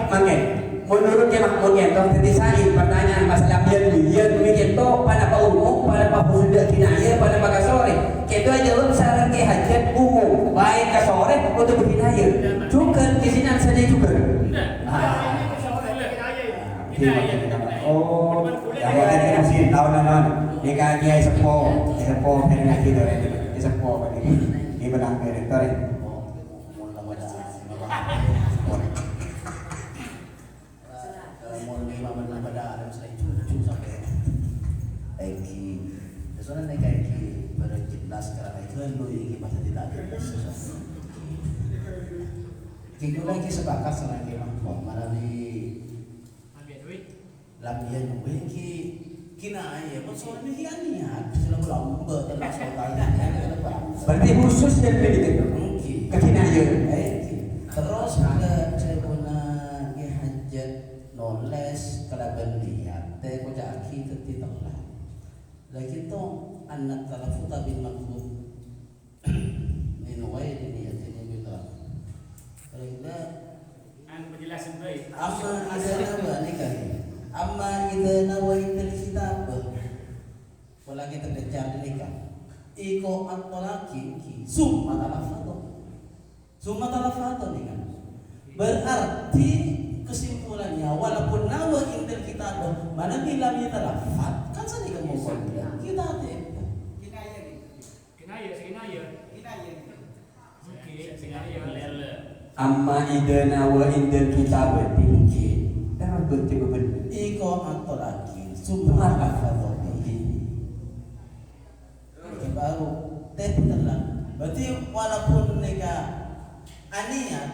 Speaker 9: makin menurut kemakmur gitu jadi saya pertanyaan masalah biar bikin to pada pak umum pada pak sudah kinaya pada pak sore kita jawab saran ke hajat umum baik ke sore untuk berkinaya juga kisinan saja juga oh yang kasih tahu nanon Nikah kiai sepo dari lagi tuh di sepo kan ini di benang kiri tuh.
Speaker 10: Soalnya kayak berjelas karena itu lu yang masa tidak ada sesuatu. Kita lagi sepakat sama kita mana di lamian mungkin kina ya, soalnya kiannya selalu lomba terus sekali.
Speaker 9: Berarti khusus yang begitu. Kekinaya.
Speaker 10: Terus ada saya punya hajat noles kalaban niat teh ko jaki teti telah. Lagi itu anak talafuta bil maklum ninuai niat ini bila. Kalau kita
Speaker 2: penjelasan baik.
Speaker 10: Amma idana wa nikah. Amma idana wa kitab. Wala kita kejar nikah. Iko at-talaqi summa talafato. Summa talafato nikah. Berarti kesimpulannya walaupun nawa indal kitab mana bilang kita lafat kan saya tidak mau kita ada
Speaker 9: Amma idana wa indal kitabati. Dah betul betul.
Speaker 10: Iko atau lagi summa talafato baru teh telah. Berarti walaupun nikah aniat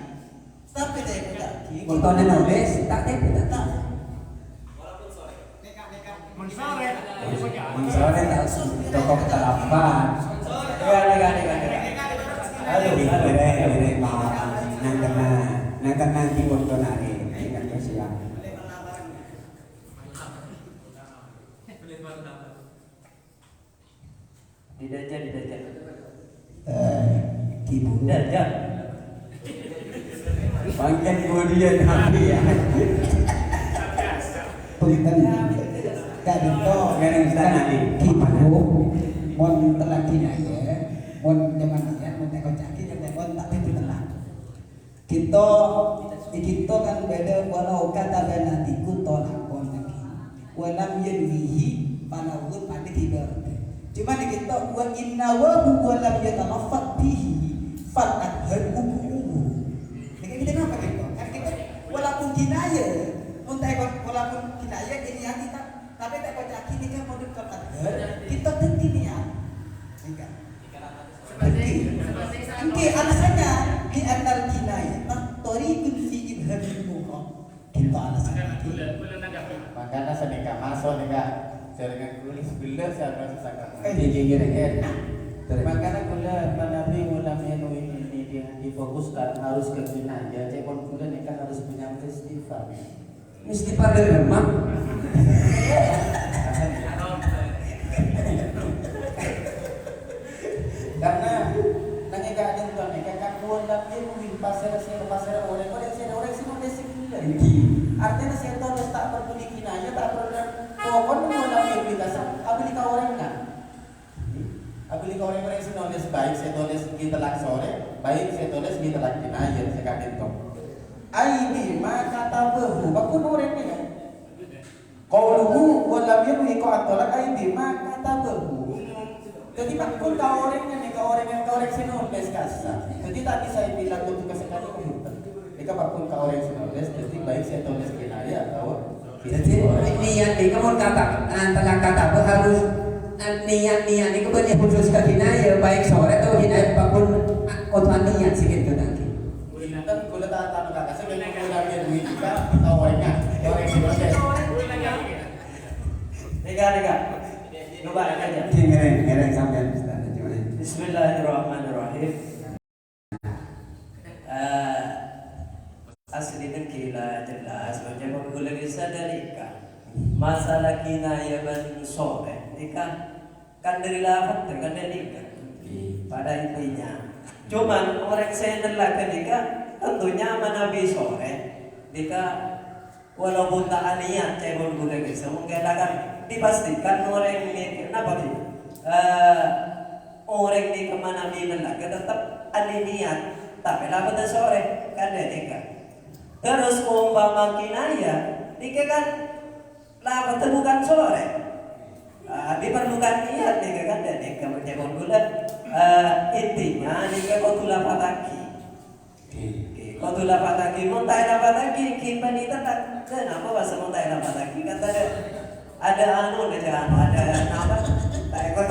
Speaker 10: tapi teh lagi.
Speaker 9: Montone nulis tak teh tak. Mensore tak toko terapan. Aduh, ini mau nang kena di kontonare. Kan siang.
Speaker 4: Tidak.
Speaker 9: Kibunda aja. Bangkan kemudian hati ya.
Speaker 6: Punten gak dito
Speaker 9: Ngareng nanti.
Speaker 6: kipu mon telan kinaya mon zaman ya mon teko caki mon tak pitu telan. Kita kan beda walau kata benatiku tolakon lagi. Walam yanwihi panawut pati tiba. Cuma di kita wa inna wa huwa lam yatalaffat bihi fal adhar ubu. Kita kenapa gitu? Kan kita walaupun kinaya, walaupun kinaya ini ya kita, tapi tak kocak ini kan model adhar. Kita tentu niat. Enggak. Oke, alasannya di antar kinaya, tariqun fi ibhadil muqam. Kita alasannya.
Speaker 1: Makanya saya nikah masuk nikah jaringan kulit sebelah saya rasa sangat. Makanya gula Nabi ulam yang ini difokuskan harus ke kinaya. Cepon gula nikah harus punya istighfar.
Speaker 9: Istighfar dari lemak.
Speaker 1: Karena nanya gak ada tuan nikah kan ulam yang mungkin pasar orang semua disiplin. Artinya saya tahu tak perlu dikinanya tak perlu pokoknya ulam yang biasa. Apalagi kau orang kan? Apalagi kau orang yang nulis baik saya tulis kita lak sore, baik saya tulis kita lak kinaya saya kadang tu. Aini maka tabahu, bakun orang ni kan? Qauluhu ulam yang ikut atolak aini maka tabahu. Jadi bakun kau orangnya ni kau orang yang kau orang nulis kasar. Jadi tadi saya bilang untuk kesekali komputer. Jika bakun kau orang nulis, jadi baik saya tulis kinaya atau
Speaker 9: Jadi niat ni kamu kata antara kata harus niat ni kemudian khusus ke kinaya baik sore atau kinaya bakun kotoran niat sikit tu nanti.
Speaker 1: Kan gula tak kata saya memang gula dia duit juga tahu orangnya orang yang proses.
Speaker 4: Lega. Coba aja.
Speaker 9: Ngereng sampai
Speaker 4: Bismillahirrahmanirrahim. Asli kila jelas macam gula bisa dari masalah kinaya ban sore nikah kan dari lafaz kan dari nikah pada intinya. Cuman orang saya nelak nikah tentunya manabi sore nikah walaupun tak niat cebol gula bisa mungkin akan dipastikan orang ini kenapa sih orang ini kemana nelak tetap ada niat tapi lafaz sore kan dari nikah. Terus umpama kinaya nikah kan lafaz bukan sore diperlukan
Speaker 9: bukan niat nih kan dan nih kamu cekon gula intinya nih kan kau tulah pataki. Kau tulah pataki, montai pataki, kita nih tetap kenapa bahasa montai pataki kata ada anu ada apa? Tak ekor.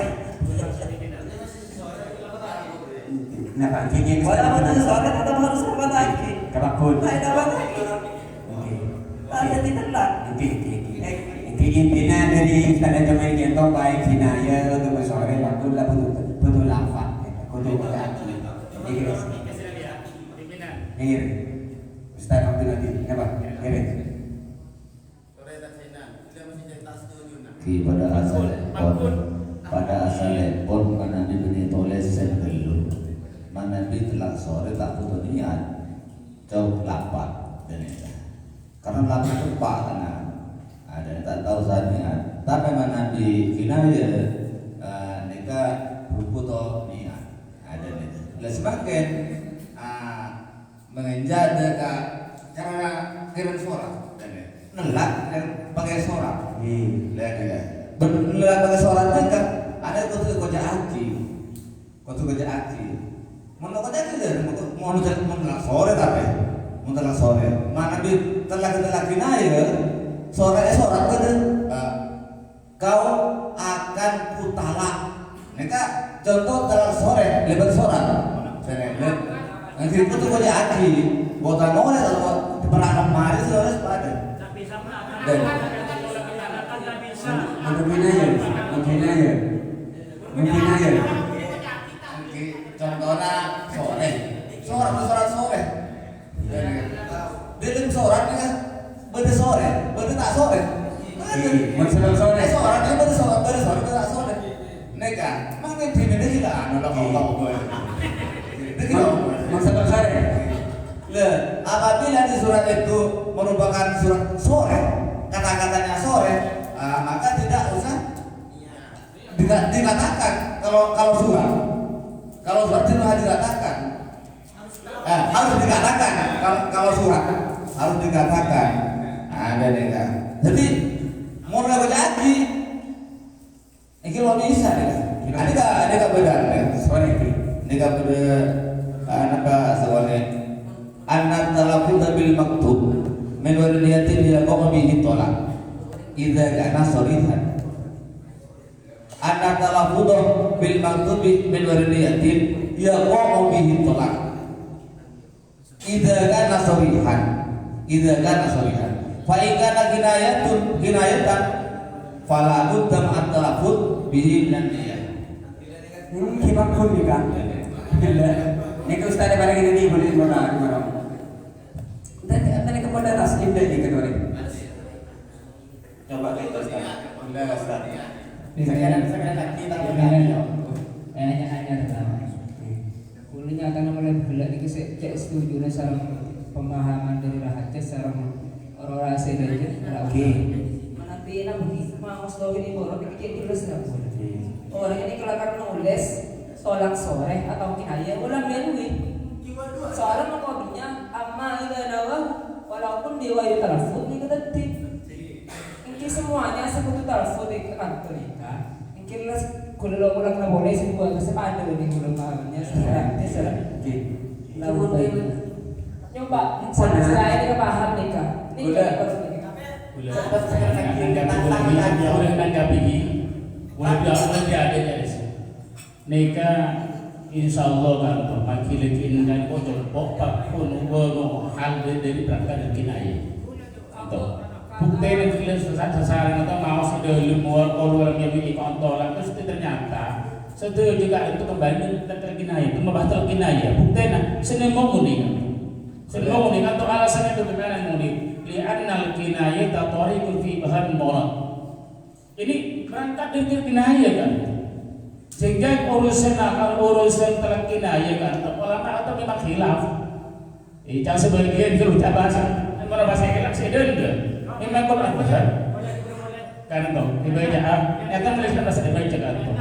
Speaker 9: Kenapa? Kiki. Walau mana soalnya tetap harus pataki. Kapakun. Montai pataki. Ada tidak. Intinya dari tanda jemaah kita baik kinaya untuk sore waktu lah betul lafaz kudu berarti ini guys ini Ustaz Abdul Aziz apa ini
Speaker 7: pada asal pun mana diberi tulis sebelum mana telah sore tak putus niat jauh lapat karena lapat itu pak karena ada yang tak tahu saatnya tapi mana di kinaya mereka berputus niat ada nih oleh semakin mengenjad dekat cara kirim suara nelak pakai suara lihat ya nelak pakai suara dekat ada kutu kerja aji mau kerja aji mau nelak sore tapi mau nelak sore mana di telak kinaya sore kan kau akan kutalak mereka contoh dalam sore lebat sorak nanti itu tuh kerja aji botan oleh kalau pernah kemarin sore sepadan dan mungkin aja contohnya sore dia lebih sorak kan beda sore, beda tak sore.
Speaker 9: Maksudnya sore.
Speaker 7: Sore dia beda sore, beda tak sore. Neka, mungkin di mana sih lah, nolak kau.
Speaker 9: Maksudnya sore.
Speaker 7: Le, apabila di surat itu merupakan surat sore, kata-katanya sore, maka tidak usah dikatakan kalau surat. Kalau surat tidak dikatakan. Harus dikatakan kalau surat harus dikatakan. Ada deh kan. Jadi mau baca haji, ini lo bisa deh. Ada nggak beda? Soalnya ini nggak beda. Anak soalnya anak talafut bil maktub min waliyatin dia kau bihi tolak. Ida kana sorihan. Anak talafut bil maktub min waliyatin dia kau bihi tolak. Ida kana sorihan. Ida kana sorihan. Fa'ikana kinayatan fala budda ma'at talafut bihi dan dia.
Speaker 9: Kimak pun juga. Ini ke Ustaz pada ini boleh mana gimana? Tadi kepada taslim dari kedua.
Speaker 5: Coba kita Ustaz. Enggak Ustaz.
Speaker 6: Sekarang kita hanya kulinya akan mulai belak ini cek setuju nih sarang pemahaman dari rahasia sarang orang asing aja. Oke. Menanti nabi mau slow ini borok dikit terus nggak boleh. Orang ini kelakar nulis tolak sore atau kinaya ulang menui. Soalnya mengkobinya amma ila nawah walaupun dewa itu talafut ini ketetip. Ini semuanya sekutu talafut di kantor kita. Ini las kalau ulang nggak boleh sebuah kesempatan ini kalau pahamnya serang. Namun coba saya ini paham nih kak. Ini
Speaker 8: Neka insya Allah kan makin dan kotor popak pun wono hal dari berangkat kinai. Itu bukti yang jelas sasaran atau mau sudah lumur keluar yang ini kontol terus ternyata setelah juga itu kembali terkinai itu membatal kinai. Bukti nak seneng atau alasannya itu bagaimana muni? Li'annal kinai tatorikul fi bahan murad. Ini berangkat dari kinai kan. Sehingga urusan terkinaya kan, ulama atau memang khilaf. Jangan sebagian itu ucap bahasa, mana bahasa khilaf sih denda. Memang Quran benar. Kan itu dibaca. Yang menuliskan bahasa dibaca kan itu.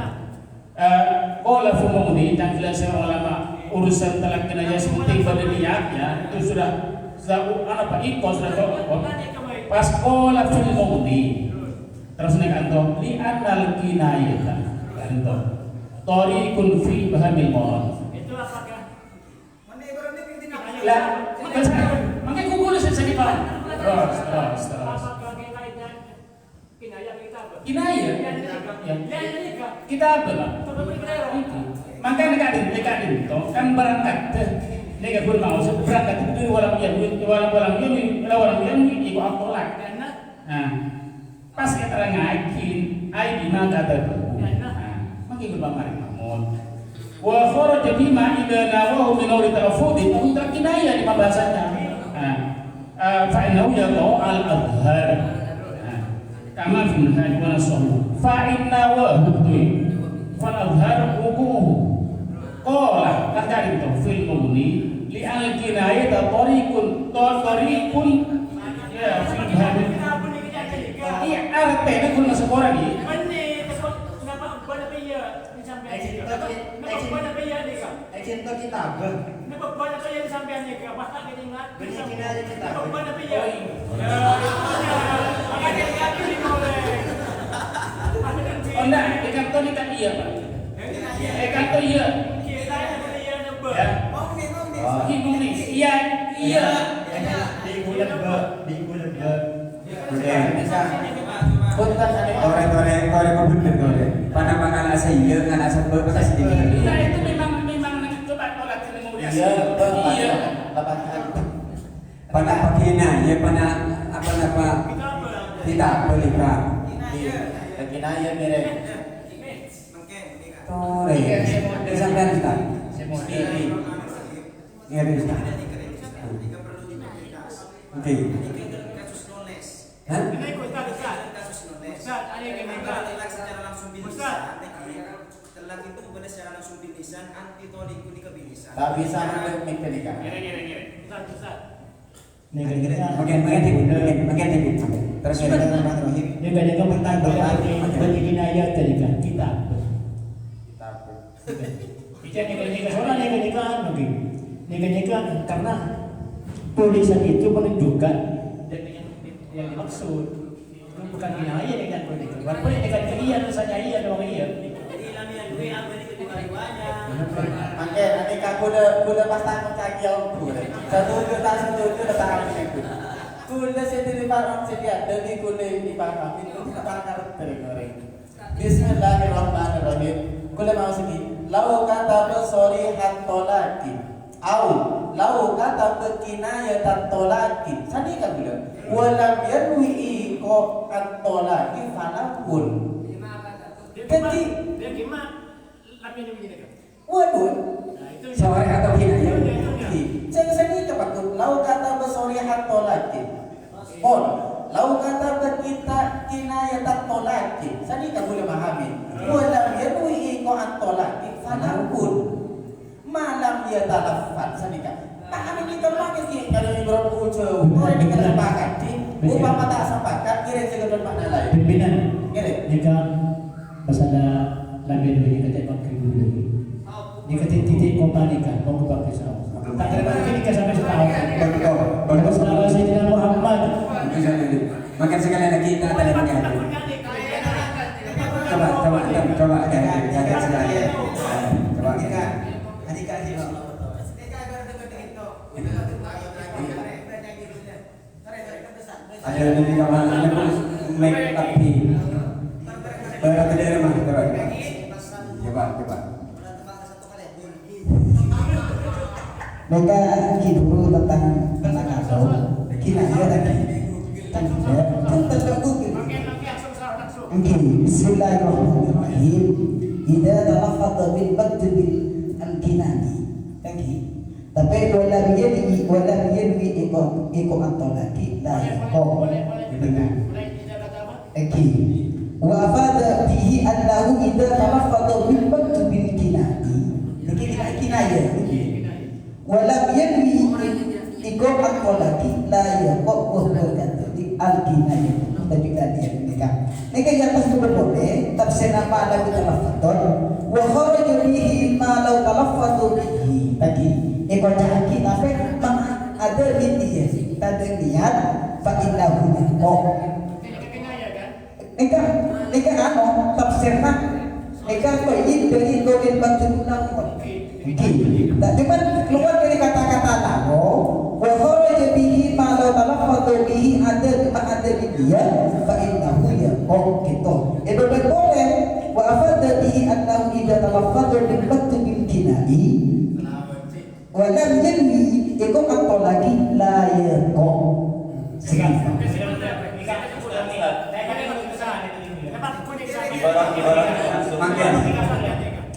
Speaker 8: Kalau fumuni yang jelas ulama urusan terkinaya seperti pada niatnya itu sudah apa ikut sudah pas kalau fumuni Terus nek anto li anal kinayata anto tariqun fi bahamil murad.
Speaker 2: Itu apakah?
Speaker 8: Lah, makanya kukulis sa paham. Terus.
Speaker 2: Apakah kinaya kita apa?
Speaker 8: Kinaya. Kita apa lah? Makanya nekadin to kan berangkat nega pun mau berangkat itu walang yang iku akolak. Nah, pas kita ngakin ai di mana kata makin berbamari mamun. Wa kharaja bima idza nawahu min awli tarafudi untuk kinaya di bahasanya. Fa innahu yaqau al-adhar. Kama fi manhaj wa nasahu. Fa inna wa hudui fal adhar wuquhu. Qala kan jadi itu fil mubni li al-kinaya tariqun ya fil hadis. Iya, artinya kun masuk orang ni.
Speaker 2: Kenapa banyak biaya disampaikan? Kenapa banyak biaya ni kak?
Speaker 10: Cinta kita apa?
Speaker 2: Kenapa banyak biaya disampaikan ni kak? Bahkan kita ingat.
Speaker 10: Benar kinaya kita.
Speaker 2: Kenapa banyak biaya? Makanya lagi ni boleh.
Speaker 8: Oh enggak, ikan to ni kan iya pak. Ikan to iya.
Speaker 2: Kita yang biaya nebak.
Speaker 8: Ya. Hibung ni. Iya.
Speaker 10: Di bulan ke.
Speaker 9: Punten tore kebunden tore. Pada mangala saya ngana sebel pas sedikit.
Speaker 8: Nah itu memang coba tolak kemudian.
Speaker 10: Iya.
Speaker 9: Pada pakina ya pada apa tidak boleh kak.
Speaker 10: Kinaya mere.
Speaker 9: Tore. Sampai kita. Ngeri kita. Oke. Hah?
Speaker 2: Ini ikut Ustaz, ada yang minta
Speaker 1: secara langsung bilisan, telak itu bukan secara langsung bilisan, antitoliku di kebilisan.
Speaker 10: Tak bisa memikir nikah.
Speaker 8: Gini.
Speaker 2: Ustaz.
Speaker 9: Makin tinggi. Terus
Speaker 10: Dia bertanggung bagi kinaya terika kita.
Speaker 8: Nikah
Speaker 10: Soalnya nikah mungkin nikah karena tulisan itu menunjukkan yang dimaksud itu bukan kinaya dengan pernikahan. Walaupun dengan iya misalnya iya dong iya.
Speaker 1: Jadi lamian gue apa ini kedua-duanya.
Speaker 10: Oke, nanti kamu udah pas tanggung kaki aku. Setuju tak itu. Kuda sendiri parang sedia dari kuda di parang itu parang terengoreng. Bismillahirrahmanirrahim. Kuda mau sini. Lau kata besori hatolaki. Au lau kata bekinaya tatolaki. Sani kan kuda. Walam yanwi ko atolaki fanakun. Jadi
Speaker 2: dia gimana? Lamian yang begini kan?
Speaker 10: waduh.
Speaker 9: sore atau kinaya.
Speaker 10: Saya sendiri kepakut. Lau kata besori hatolaki. Oh, lau kata berkita kinaya tatolaki. Sani kan boleh memahami. Walam yanwi ko atolaki fanakun. Malam dia talafat sani kan. Nah, ini kita pakai sih kalau ini berapa ucap. Orang ini kita sepakat. Upah mata sepakat. Kira sekedar makna lain.
Speaker 11: Pimpinan,
Speaker 10: Kira.
Speaker 11: jika pasada labi dulu kita tembak ke dulu lagi. Jika titik kota nikah, mau pakai sama. Tak terima nikah sampai setahun. Bagus nama Sayyidina Muhammad.
Speaker 9: Makan sekali lagi kita tadi makan. Coba jaga sekali. Coba kita. Ada di kamar ada pun make up di. Berapa dari rumah coba.
Speaker 6: Mereka dulu tentang atau kinaya tadi. Bismillahirrahmanirrahim. Idza talaffadha bil badl bil al-kinani. Lagi. Tapi wala yadi iko antolaki la yaqo. Lagi. Wa afada bihi annahu idza talaffadha bil badl bil kinani. Lagi kinaya. Walam yanwi iko antolaki la yaqo berkata di al-kinaya. Tapi dia nikah. Nikah yang atas boleh, tafsir nama lagi talaffadun. Wa kharaja bihi ma law talaffadu bihi. Lagi ikut haki tapi ada niat, tak ada niat fa innahu yaqo. Nika ano tafsir na. Nika ko dari dogen bantu nang ko. Tak cuman keluar dari kata-kata lagu. Wa kharaja bihi ma la talaffadhu bihi ada dia fa innahu yaqul gitu. Itu boleh wa afada bihi annahu idza talaffadhu bil bil kinai wa lam yanwi iku atau lagi la yaqul.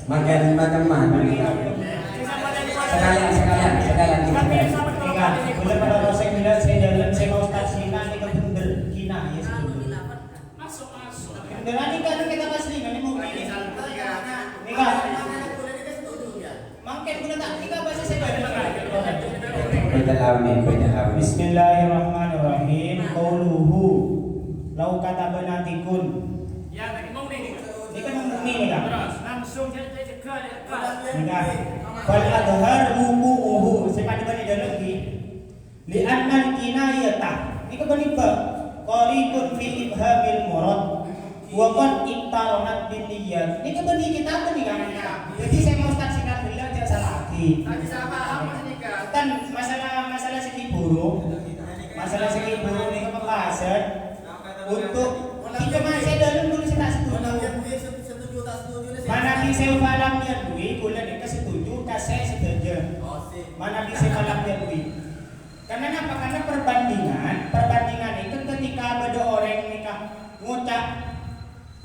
Speaker 9: Makan macam mana? Sekalian.
Speaker 11: Boleh pada proses bila saya jalan saya mau start Cina ini kan bener Cina ya sebetulnya. Masuk. Dengan ini kan kita pasti ini mau ini. Ini kan. Mungkin guna tak kita bahasa saya
Speaker 9: Beda.
Speaker 11: Bismillahirrahmanirrahim. Qauluhu lau katabana tikun.
Speaker 2: Ya, tadi mau nih.
Speaker 11: Ini kan ini kan.
Speaker 2: Terus langsung jadi cekal.
Speaker 11: Ini kan. Fal adhar wuquhu seperti bani lagi. Li annal kinayata. Ini kan bani ba. Qaribun fi ibhamil murad. Wa qad ittaronat bin niyyat. Ini kan bani kita kan. Jadi saya mau start singkat dulu jangan salah lagi.
Speaker 2: Tadi siapa nikah?
Speaker 11: Kan masalah segi burung ini pembahasan untuk kita masih dalam dulu saya tak setuju mana bisa falam yang dui kuliah kita setuju kasih setuju mana bisa falam yang dui karena apa? Karena perbandingan itu ketika ada orang nikah ngucap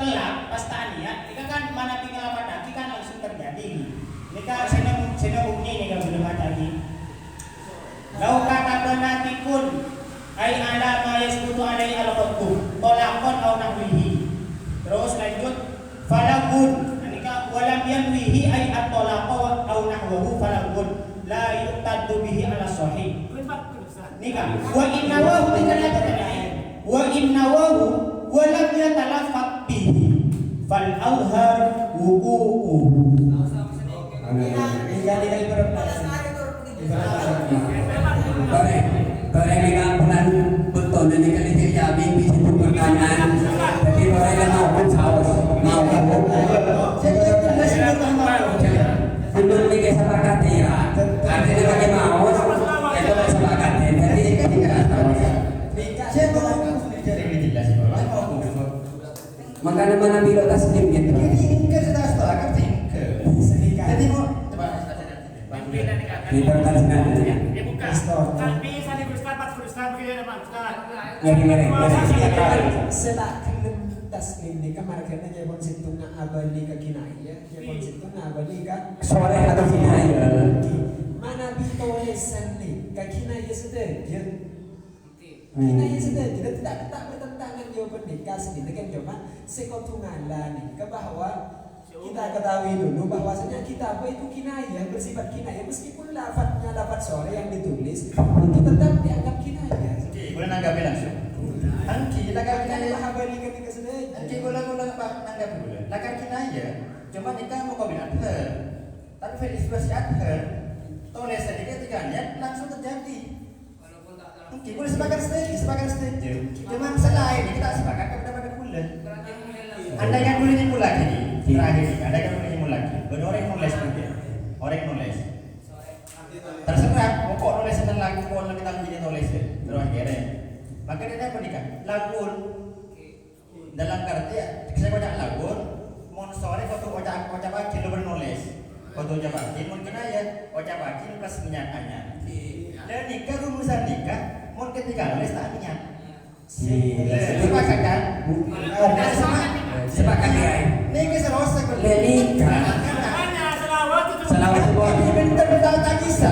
Speaker 11: telak pas taniat itu kan mana tinggal apa lagi kan langsung terjadi nikah senang bukti nikah belum ada lagi. Lau kata benatikun ay ala ma yasbutu alai al-qattu tolakon au nahwihi. Terus lanjut falagun anika walam yanwihi ay at-talaqa au nahwahu falagun la yuqtadu bihi ala sahih. Nika wa innahu wa innahu wa lam yatalaffaq bihi fal azhar wuqu'uhu.
Speaker 9: Korek kita pernah betul ini kali ini kami bisa pertanyaan. Jadi korek kita mau pun saus, mau kamu. Belum nih kayak sepakat ya. Artinya pakai mau, itu sepakat ya. Jadi kita tahu. Makanya mana bila tas sedikit. Jadi mau kita kan senang.
Speaker 2: Tapi saya berustad begini teman.
Speaker 6: Setelah tas ini kamar karena dia pun situ nak abadi ke kinaya, dia pun situ nak abadi ke
Speaker 9: sore atau kinaya.
Speaker 6: Mana bitolesan ni ke kinaya saja. Kinaya saja kita tidak bertentangan jawaban nikah sendiri kan cuma sekotungalan ni ke bahwa kita ketahui dulu bahwasanya kita apa itu kinayah bersifat kinayah meskipun lafadznya lafadz sore yang ditulis itu tetap dianggap kinayah.
Speaker 10: Boleh nanggapi langsung. Angki lagar kinayah.
Speaker 6: Mahabali kan kita sudah.
Speaker 10: Angki boleh nanggapi boleh. Lagar kinayah cuma nikah mau kawin adher. Tapi verifikasi adher. Tulis tadi ketika niat langsung terjadi. Angki boleh sepakat setuju. Cuma selain ini kita sepakat kepada bulan. Anda yang boleh nyimpul lagi. Terakhir, ada yang boleh nyimpul lagi. Orang nulis juga. Orang nulis. Terserah, pokok nulis tentang lagu kalau kita punya nulis terus akhirnya. Maka dia apa nikah? Lagun dalam arti saya baca lagun, mon sore kau baca pagi lu bernulis, kau baca pagi mungkin aja baca pagi plus minyakannya. Dan nikah rumusan nikah, mon ketika nulis tak minyak. Sepakat kan?
Speaker 9: Sepakat ya.
Speaker 10: Nikah selesai kan?
Speaker 9: Nikah. Selawat semua.
Speaker 10: Ini benar-benar tak bisa.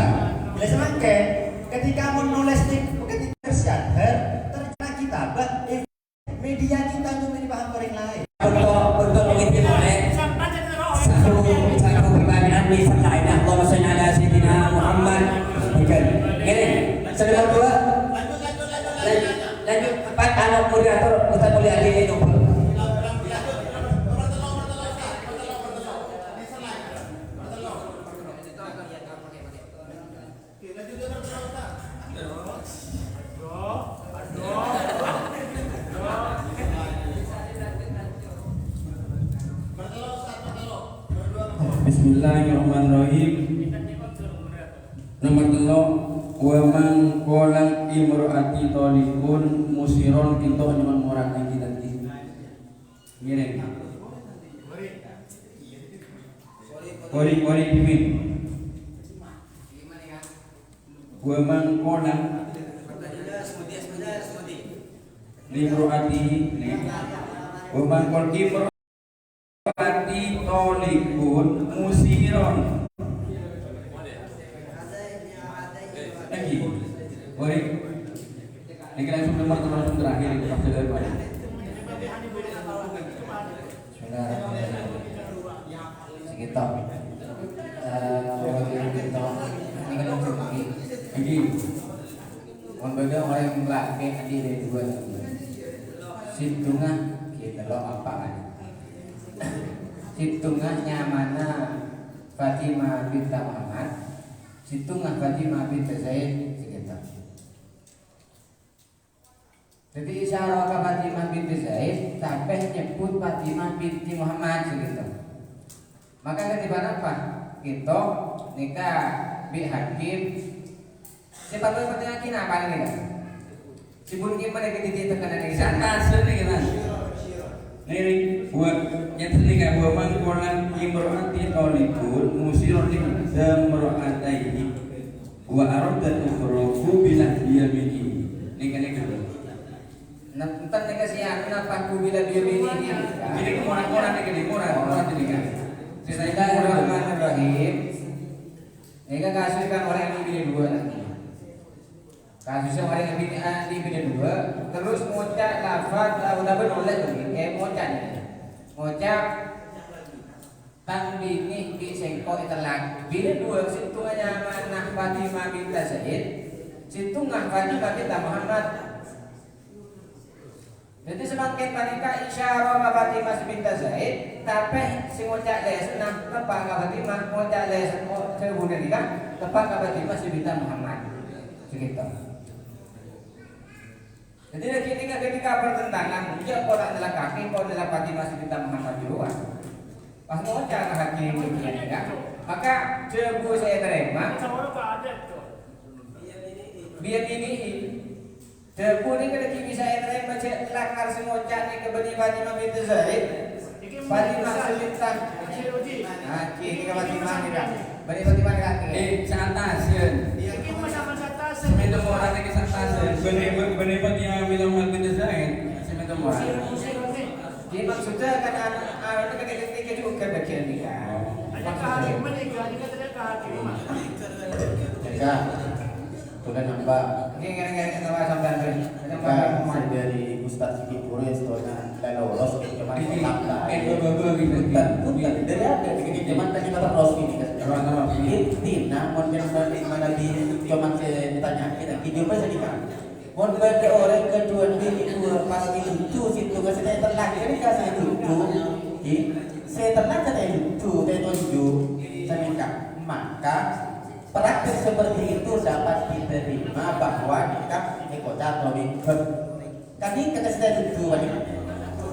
Speaker 10: Bila semakin ketika menulis ketika syahar terkena kita media kita cuma dipaham orang lain.
Speaker 9: Untuk mengikuti oleh satu pertanyaan di lainnya. Allahumma shalli ala sayyidina Muhammad. Gini, sebelum dua. Lanjut empat anak moderator Ustaz Mulyadi itu. Bismillahirrahmanirrahim. Nomor 3, wa man qala imraati talikun musiron kinto nyaman morat iki tadi. Ngene. Ori pimin. Wa man qala imraati wa man qala imraati talikun musiron. Lagi, boleh. Ini langsung nomor terakhir ini pasti dari mana?
Speaker 1: Sekitar. Ini kan langsung lagi. Membaga orang yang laki adik dari dua. Situngah kita lo apaan? Situngahnya mana? Fatimah binti Muhammad. Situngah Fatimah binti Zaid sekitar. Jadi isyarah ke Fatimah binti Zaid sampai nyebut Fatimah binti Muhammad sekitar. Maka ketika apa? Kita nikah bi hakim. Siapa tuh seperti hakim apa nih kan? Si bunyi mereka di tekanan ini. Santai nih kan? Nih buat yang terlihat buat mangkolan imro'ati talikun musiron di damro'ataihi wa aradat ukhraku bilah biyamini. Nika nah entar nika siang kenapa ku bilah biyamini ini kemurah-murah nika murah jadi kan Bismillahirrahmanirrahim. Nika kasus kan orang yang pilih dua lagi kasusnya orang yang dipilih dua terus ngucap lafaz udah menolak lagi kayak ngucap tang bini bi sengko itelak bila dua situ hanya manah Fatimah binti Zaid situ ngah Fatimah binti Muhammad. Jadi semakin panika isyarah Fatimah binti Zaid tapi si ngucap lesna tepak Fatimah ngucap lesna sebulan nikah tepak Fatimah binti Muhammad segitu. Jadi ketika bertentangan, dia kau tak adalah kaki, kau adalah Fatimah binti Muhammad juga. Pas mau cakap hakim begini kan, maka cebu saya terima. Biar ini, cebu ni kalau kini saya terima cek lakar semua cak ni kebenih Fatimah binti Zaid. Fatimah sebintang. Kini ke Fatimah ni kan, beri Fatimah ni kan. Santasen. Sementu orang lagi santasen. Benih Fatimah binti Muhammad binti Zaid. Sementu orang. Jadi maksudnya kan anak ketika juga bagian ni kan. Maksudnya menikah ni kata kehakiman. Nikah. Sudah nampak. Ini tahu sampai
Speaker 5: Saya dari Ustaz Siki Pures soalnya kalau lolos cuma tetap lah. Bukan dari ada di zaman tadi kata lolos ini kan. Ini namun yang mana di cuma saya ditanya kita video apa saya nikah. Mau bagi orang kedua itu pas itu situ kan saya terlak jadi kasih itu. Saya terlak saya itu saya tunjuk saya nikah maka praktik seperti itu dapat diterima bahwa nikah ini kocak atau nikah. Kami kata saya itu wajib.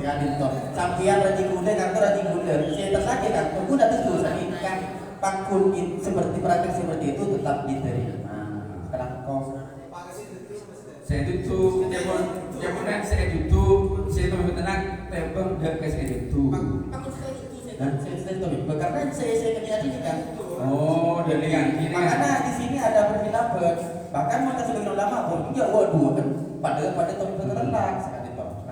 Speaker 5: Saya itu sampian rajin gula kantor rajin gula. Saya tersakit kan. Aku dah tentu saya nikah. Pakun seperti praktik seperti itu tetap diterima. Sekarang kau. Saya tutup. Jangan saya tutup. Saya tutup tenang. Tebang dan saya tutup. Dan saya tutup. Karena saya kerja ini kan. Oh, dari yang kiri. Makanya di sini ada perkhilafan. Bahkan maka sebagian ulama pun ya waduh kan pada topik terlak sekali toh.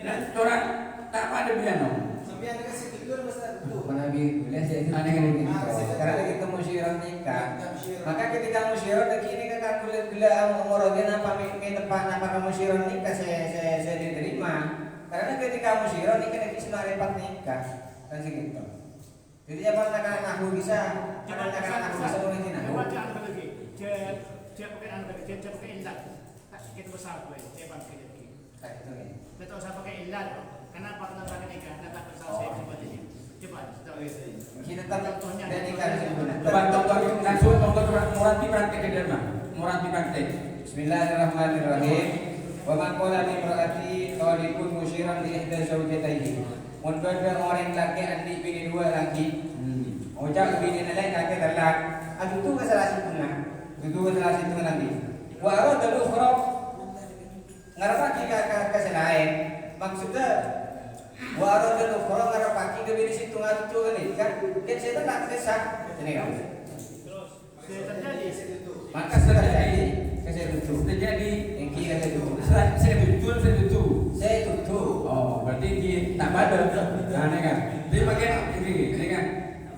Speaker 5: Dan orang tak pada piano. Sampai ada kasih tidur masa itu. Mana bi boleh saya itu aneh kan. Karena kita musyiran nikah. Maka ketika musyiran ini kan gula umurnya apa mi tempat apa musyiran nikah saya diterima. Karena ketika musyiran nikah kita sudah repot nikah. Kan segitu. Jadi apa nak aku bisa, nak aku bisa boleh tidak?
Speaker 2: Wajah anda lagi, cek pakai anda lagi, cek pakai ilat, kita besar boleh, cek pakai lagi. Betul saya pakai ilat, kenapa kita pakai nikah? Nak besar saya seperti ini. Cepat.
Speaker 1: Kita tetap dan nikah sebenarnya. Contoh langsung contoh murati praktek ke derma, murati praktek. Bismillahirrahmanirrahim. Wa man qala li imraati talikun musyiran li ihda zawjatayhi. Mun beda orang laki andi bini dua lagi. Ojak bini lain kakek terlak. Aduh tu kesalah situngan. Itu kesalah situngan lagi. Waro dulu khuraf. Ngarapaki kakak kesalahan. Maksudnya waro dulu khuraf ngarapaki ke bini situngan itu kan. Kan saya tak kesak. Ini kan. Maka terjadi terjadi yang kira itu saya tutup oh berarti tak ada nah kan dia bagian ini kan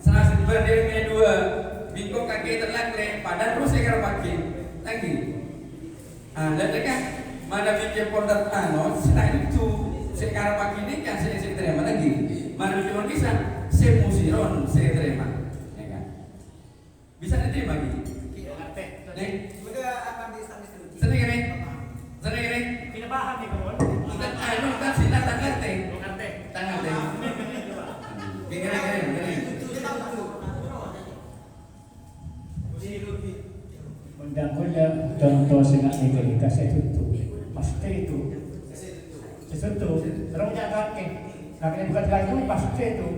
Speaker 1: salah satu berdiri dua bingkong kaki terlak padahal terus saya pakai lagi dan kan mana bikin pondok selain itu sekarang pakai ini kan saya terima lagi mana bikin bisa saya musiron saya terima ya kan bisa diterima gitu nih
Speaker 6: udah akan distamis
Speaker 1: sering ini
Speaker 2: Pinabahan nih kawan.
Speaker 1: anu kan sila tangan teh tangan teh gini
Speaker 11: Undang-undang contoh singkat negeri kasih tutup pasti itu sesuatu terus kakek bukan lagi pasti itu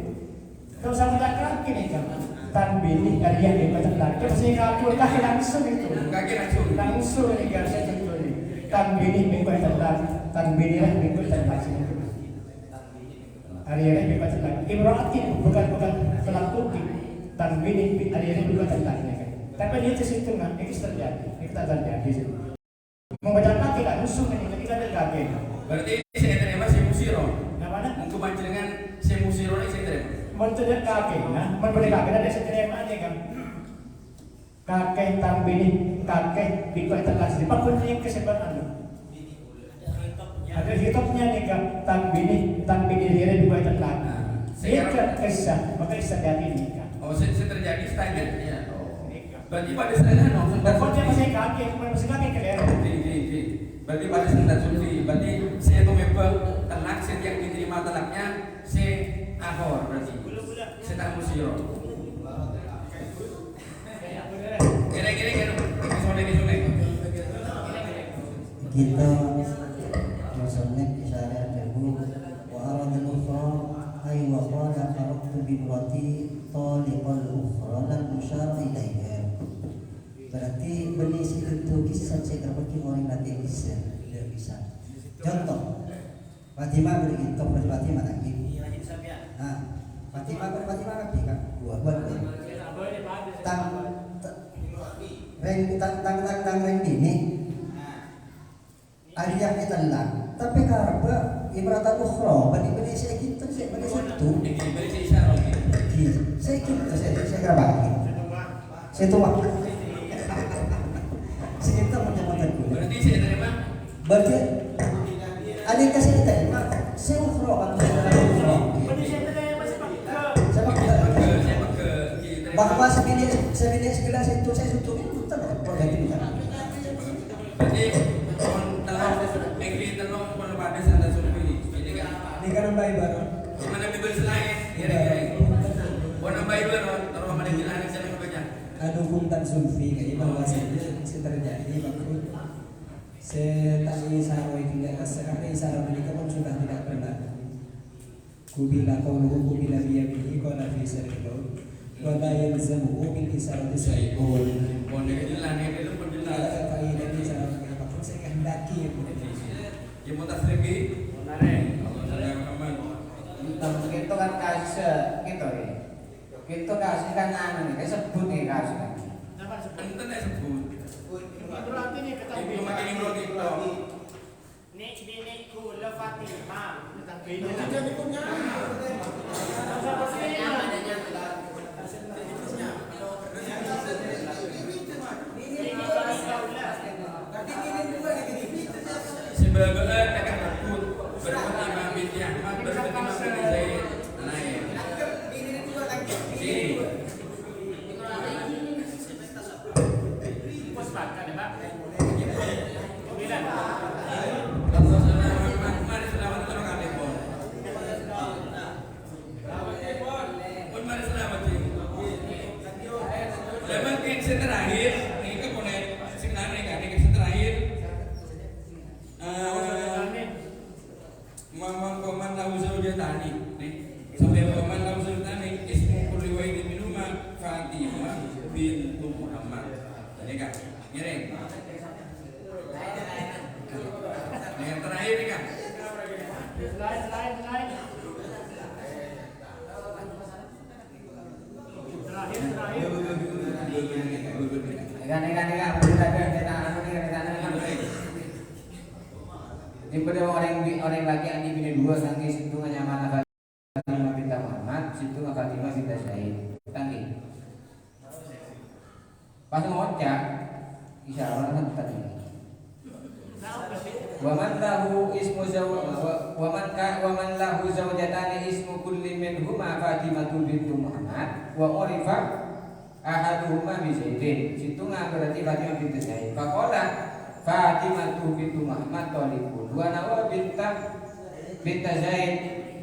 Speaker 11: kalau sama kakek nih kan tanbini karya di baca lagi pasti kakek langsung itu langsung nih kan saya contoh ini tanbini minggu terlak tanbini lah minggu terlak hari-hari minggu terlak ibrahim bukan pelaku tanbini hari-hari minggu terlak tapi dia situ nggak, ini terjadi sih. Membaca kaki lah, musuh ini kita terjadi.
Speaker 1: Berarti saya terima si musiro.
Speaker 11: Yang mana?
Speaker 1: Untuk panjenengan si musiro ini saya terima.
Speaker 11: Mencari kaki, nah, mencari kaki ada saya terima aja kan. Kakek tambini, kakek bikoi terkas. Di pakun yang kesempatan. Ada hitopnya nih kan, tambini diri bikoi terkas. Dia kesah, maka kisah jadi ini kan.
Speaker 1: Oh, saya terjadi standarnya. Berarti pada sana no,
Speaker 11: pokoknya masih kaki ke daerah.
Speaker 1: Berarti pada sana sulfi. Berarti saya tuh member telak, saya yang diterima telaknya, saya ahor berarti. Saya tak musiro. Kira-kira sore.
Speaker 10: Kita maksudnya misalnya dulu wa aradul ukhra ay wa qala faraqtu bi imrati taliqal ukhra lam musyar ilaiha. Berarti beli itu kisah saya berbagi orang nanti bisa. Contoh, Fatimah beri itu Fatimah lagi. Nah, Fatimah lagi kan? Buat. Tang ini. Ayah kita lah. Tapi karena ibarat ukhra, beli saya kita saya beli satu. Saya kita saya berbagi. Saya tua. Kita macam-macam dulu.
Speaker 1: Berarti saya terima.
Speaker 10: Berarti ada yang kasih terima. Saya ukhra atau bahwa sebilik segelas itu saya sutuh itu tenang. Berarti telur pada sana sulfi. Ini kan bayi baru. Mana bibir selain? Warna bayi baru. Taruh mana jalan yang saya baca.
Speaker 9: Aduh punten sulfi kayak bahwa terjadi maksud setali saroi tidak sekarang saroi ini kan sudah tidak berlaku. Kubila kauluhu kubila biyamihi qala fi sarikul wa la yalzamu bil isarati sarikul.
Speaker 1: Pondok jalan ini dulu penjelas.
Speaker 9: Kaidah di sana maksud saya kehendaki
Speaker 1: ya mau tasriki menarik
Speaker 6: Tentang itu kan kasih gitu ya. Itu kasih kan anu nih, sebut nih kasih kan.
Speaker 1: Enten ya sebut.
Speaker 2: Berarti nih kata
Speaker 1: Ibu makin imron itu.
Speaker 2: Nek bini kula Fatimah tentang bini.
Speaker 6: Jadi punya.
Speaker 1: Sebagai akan takut berpertama binti Ahmad berpertama binti Zaid naik. Ini.
Speaker 2: Pos makan ya Pak. Bila.
Speaker 1: Mari selamat tolong ada pon. Pon mari selamat sih. Lepas yang terakhir ini kemudian sekarang ini kan yang terakhir.
Speaker 9: Maman lahu zaujatani. Nih, sampai maman lahu zaujatani ismu kulli wahidin minhuma Fatimah bintu Muhammad. Ini kan, ngiring. Yang terakhir nih kan.
Speaker 2: Lain. Terakhir.
Speaker 1: Daripada orang laki andi bini dua sangki situ nyaman Fatimah binti Muhammad, situ Fatimah binti Zaid. Sangki. Pas ngocak isyarat kan tadi. Wa man lahu zaujatani ismu kulli minhuma Fatimah binti Muhammad wa urifa ahaduhuma bi Zaidin. Situ berarti Fatimah binti Zaid. Faqala Fatimah binti Muhammad toliku dua nawa binti Zaid.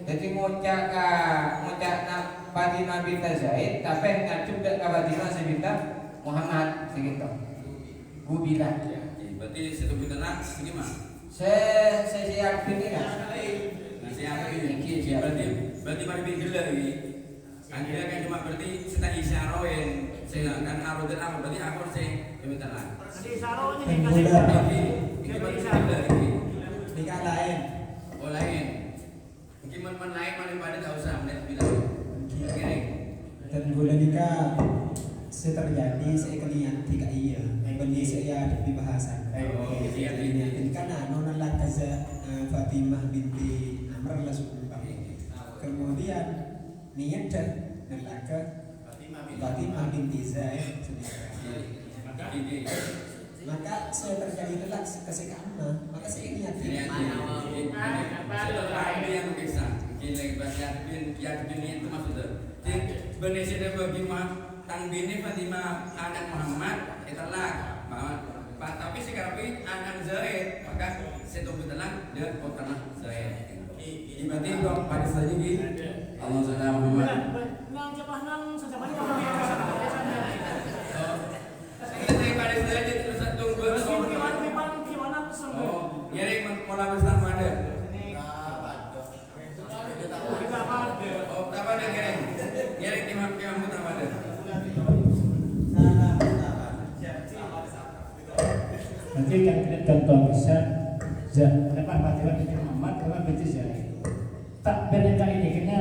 Speaker 1: Jadi ngocak na Fatimah binti Zaid tapi ngacup ke Fatimah binti Muhammad segitu. Gue bilang
Speaker 9: Berarti satu binti nak gimana?
Speaker 1: Saya siap ini kan.
Speaker 9: Siap ini. Berarti pada binti lagi. Anda kan cuma berarti kita isyaroin sedangkan arud dan arud berarti aku sih minta lah.
Speaker 2: Jadi isarohnya dikasih
Speaker 9: Ini berarti lagi.
Speaker 6: Nikah lain.
Speaker 9: Oh lain. Mungkin lain mana tak usah melihat bilang. Gini.
Speaker 6: Dan bulan nikah terjadi sekalian tiga iya. Benih saya di bahasan. Karena nona lataza Fatimah binti Amr Rasulullah. Kemudian niat dan laka Fatimah binti Zaid. Maka saya terjadi telak kesekaan maka saya ingat
Speaker 9: Ini yang kisah. Gila yakin itu maksudnya. Benih saya bagi tang bini Fatimah anak Muhammad itulah. Tapi sekarang anak Zaid maka setuju tenang dia tanah Zaid. Berarti dong pada saja gitu. Allah SWT Muhammad.
Speaker 2: Nang jepah nang sejauh ini
Speaker 9: Kita pada saja terus tunggu.
Speaker 2: gimana
Speaker 9: Oh, nyari mau lapis tanpa ada. Oh, tak ada nyari. Nyari timah tak ada.
Speaker 11: Nanti kan contoh bisa kenapa Fatimah binti Muhammad karena binti Zaid. Tak benar ini kena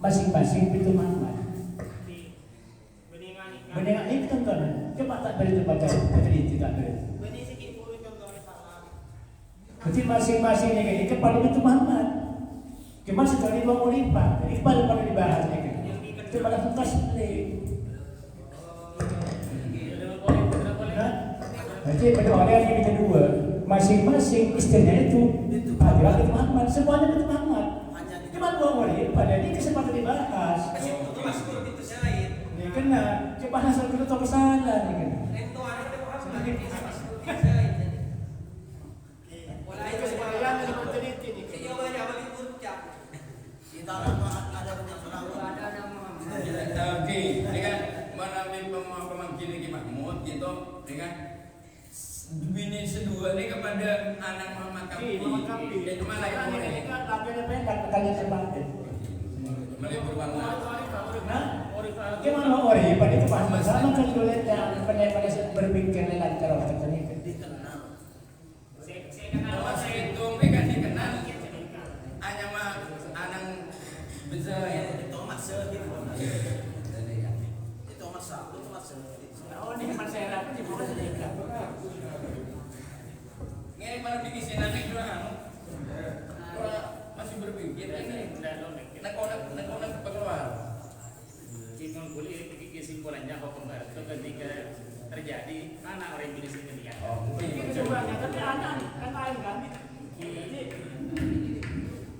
Speaker 11: masing-masing binti Muhammad. Benar ini contohnya. Coba tak beri baca jadi tidak beri. Jadi masing-masing ini kepada binti Muhammad. Cuma sekali dua mulipat. Jadi pada dibahas ini. Itu pada tuntas beli. Jadi pada orang yang kedua, masing-masing istrinya itu adalah binti Muhammad, semuanya binti Muhammad. Cuma dua murid, pada ini kesempatan dibahas. Ini kena, coba hasil kita tahu kesalahan ini kan.
Speaker 9: Oke, dengan menambil pemangkin Ki Mahmud gitu dengan bini kedua ini kepada anak Muhammad Kapi. Dan cuma lain orang.
Speaker 11: Tapi ada pendek pertanyaan sebatin.
Speaker 9: Melipur warna.
Speaker 11: Gimana ori pada kepala sama kan dulu yang pada berpikir lancar waktu ini.
Speaker 9: Mas itu mereka dikenal hanya mah anak besar ya.
Speaker 2: Oh, ini masyarakat di bawah sedekah.
Speaker 9: Ini pada bikin sinane kurang. Masih berpikir ini. Nak keluar.
Speaker 2: Jika boleh pergi kesimpulannya hukum barat itu ketika terjadi anak orang Indonesia ketika. Coba tapi anak kan lain kan.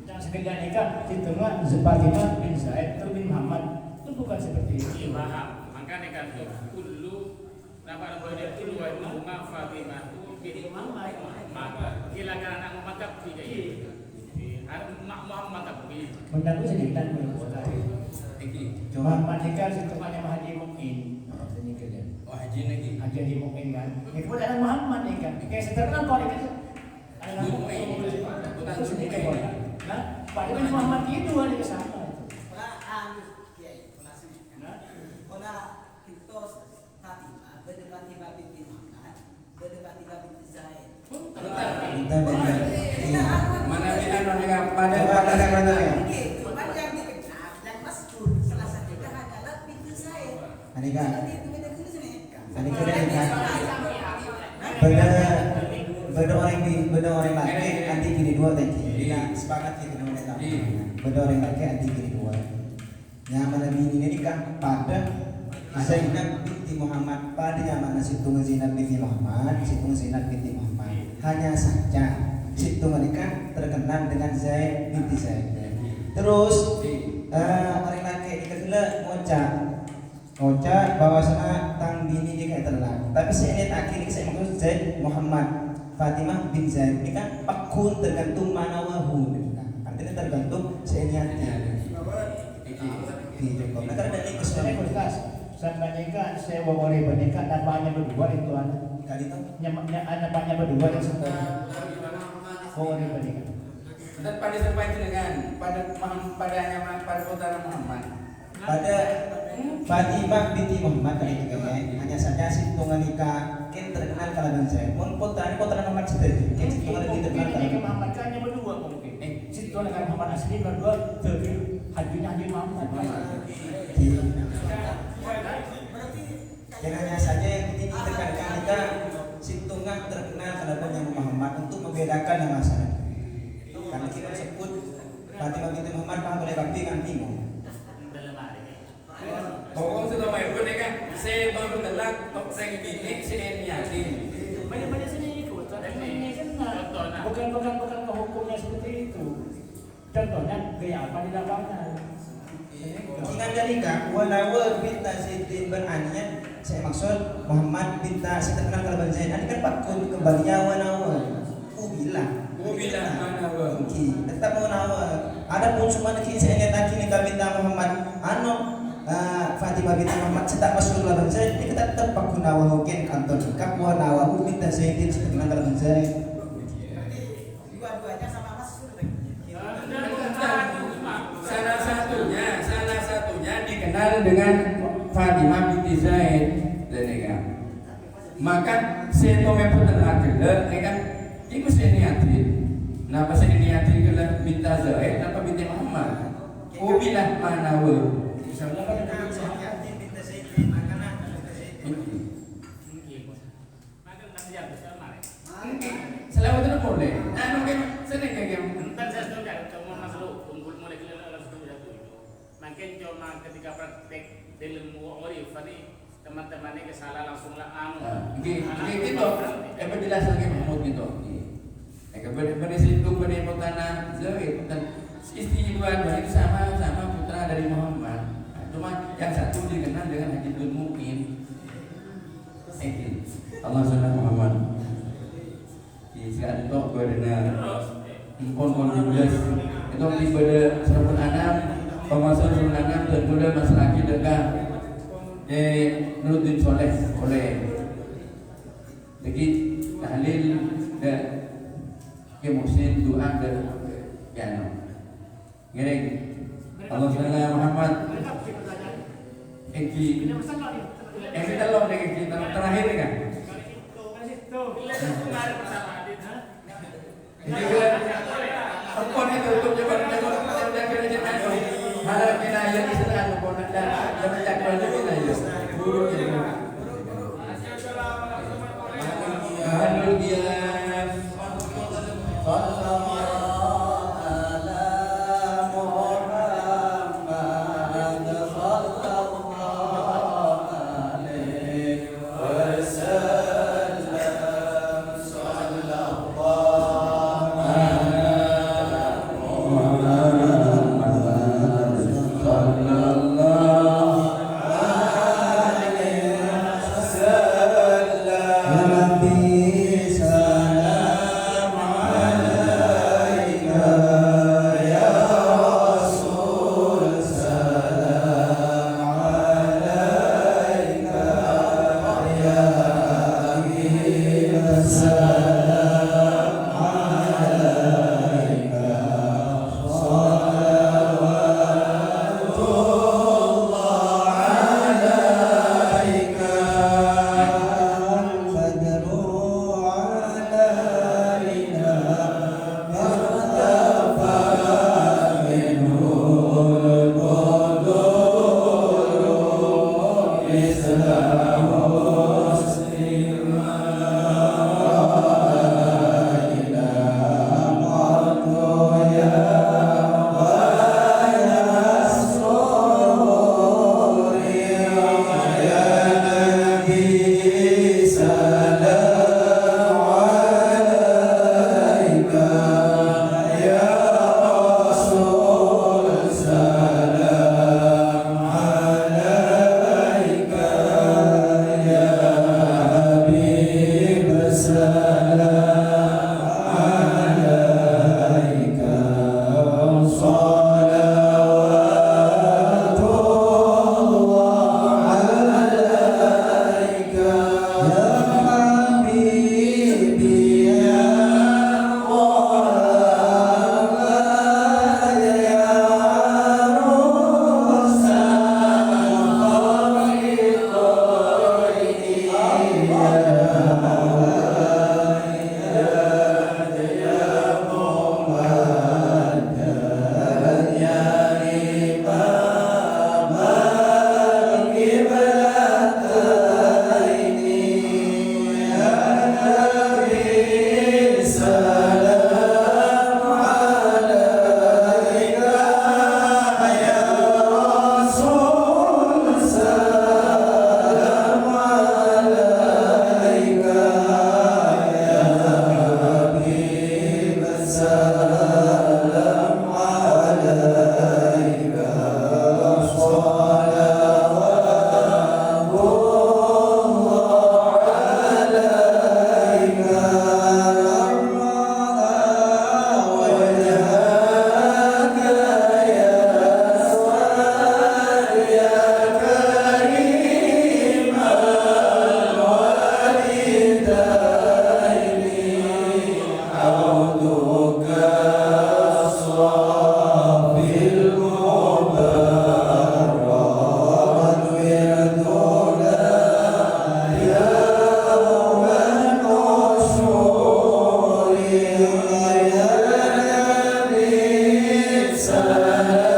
Speaker 11: Yang sekedar nikah itu mah Fatimah bin Zaid atau bin Muhammad itu bukan seperti itu.
Speaker 2: Paham. Makanya kan tuh kullu nama boleh kullu wa bunga Fatimah bin Muhammad. Maka hilangan anak Muhammad tidak ini. Mak Muhammad tapi.
Speaker 11: Mendaku sedikit menurut saya. Muhammad nikah itu banyak Haji Mukmin.
Speaker 9: Oh haji lagi.
Speaker 11: Haji Mukmin kan. Itu adalah Muhammad nikah. Kayak sederhana kau nikah. Anak Mukmin. Terus ini kayak nah, Pak Iwan Muhammad itu ada ke sana.
Speaker 9: Mana bilang mereka pada
Speaker 6: Anika beda orang laki anti gini dua tadi. Sepakat kita nomor satu. Beda orang laki anti gini dua. Nyaman Nabi ini nikah pada Zainab binti Muhammad pada zaman Situng Zainab binti Muhammad, Situng Zainab binti Muhammad. Hanya saja Situng menikah terkenal dengan Zaid binti Zaid. Terus orang laki ikat ngocak bahwasanya tang bini dia kayak terlalu. Tapi saya lihat akhirnya saya maksud Zaid Muhammad Fatimah bin Zaid ini kan pakun tergantung mana wahu. Artinya tergantung saya niatnya. Nah karena dari kesulitan
Speaker 11: sampai nikah, saya boleh menikah, namanya berdua itu anak.
Speaker 6: kali itu
Speaker 11: Namanya berdua yang sempurna. Boleh menikah.
Speaker 9: dan pada sampai dengan pada saudara Muhammad.
Speaker 6: pada Fatimah binti Muhammad kali itu hanya saja hitungan nikah kan terkenal kalangan saya. Pun putra Muhammad sedih. Kan hitungan lebih terkenal kalangan
Speaker 11: Muhammad kan hanya berdua mungkin. Situ dengan Muhammad asli berdua terdiri hajinya Haji Muhammad.
Speaker 6: Yang hanya saja yang ini ditekankan nikah hitungan terkenal kalangan Muhammad untuk membedakan yang masalah. Karena kita sebut Fatimah binti Muhammad paham oleh Rabbi kan bingung.
Speaker 9: Pokoknya sudah main pun kan, saya baru telak, tok saya bini, saya niatin.
Speaker 11: Banyak sini ikut, ini kan bukan ke hukumnya seperti itu. Contohnya gaya apa di lapangan.
Speaker 6: Ingat dari kak, walawa binta Zaidin beranian, saya maksud Muhammad binta saya terkenal kalau Zaid. Ini kan pakun kembalinya walawa. Ubilah
Speaker 9: mana wa?
Speaker 6: Tetap walawa. Ada pun cuma lagi saya lihat lagi nih binta Muhammad. Fatimah binti Muhammad setak masuk dalam Zaid. Ini kita tetap pakun nawa mungkin kantor kak walawa binta Zaidin saya terkenal kalau Zaid. Dua-duanya sama mas.
Speaker 9: Salah satunya dikenal dengan Fatimah binti Zaid dan nikah. Maka saya tahu memang telah gelar, kan? Ibu saya niatin. Napa saya niatin gelar binti Zaid, napa binti Muhammad? Ubilah mana wa? Selamat itu boleh. Anu kan seneng kayak
Speaker 2: Entar saya setuju, cuma masalah unggul mulai kelihatan setuju itu. Makin cuma ketika praktek ilmu orif, ini teman-temannya kesalah langsung lah anu.
Speaker 9: Gitu. Jelas lagi Mahmud gitu. Pada situ pada tanah Zaid dan istri dua itu sama putra dari Muhammad. Cuma yang satu dikenal dengan Haji bin Mu'min. Allah SWT Muhammad. Sekarang itu benar empon jelas itu ibadah serapun anak penguasa serapun anak dan muda masalah dekat nurutin soleh oleh jadi tahlil dan kemusin doa dan piano ngereng Allah SWT Muhammad kita loh dengan terakhir kan jadi empon itu untuk jalan harap kita yang istilah empon dan jalan jalan kita Hallelujah.
Speaker 3: Allah Muhammad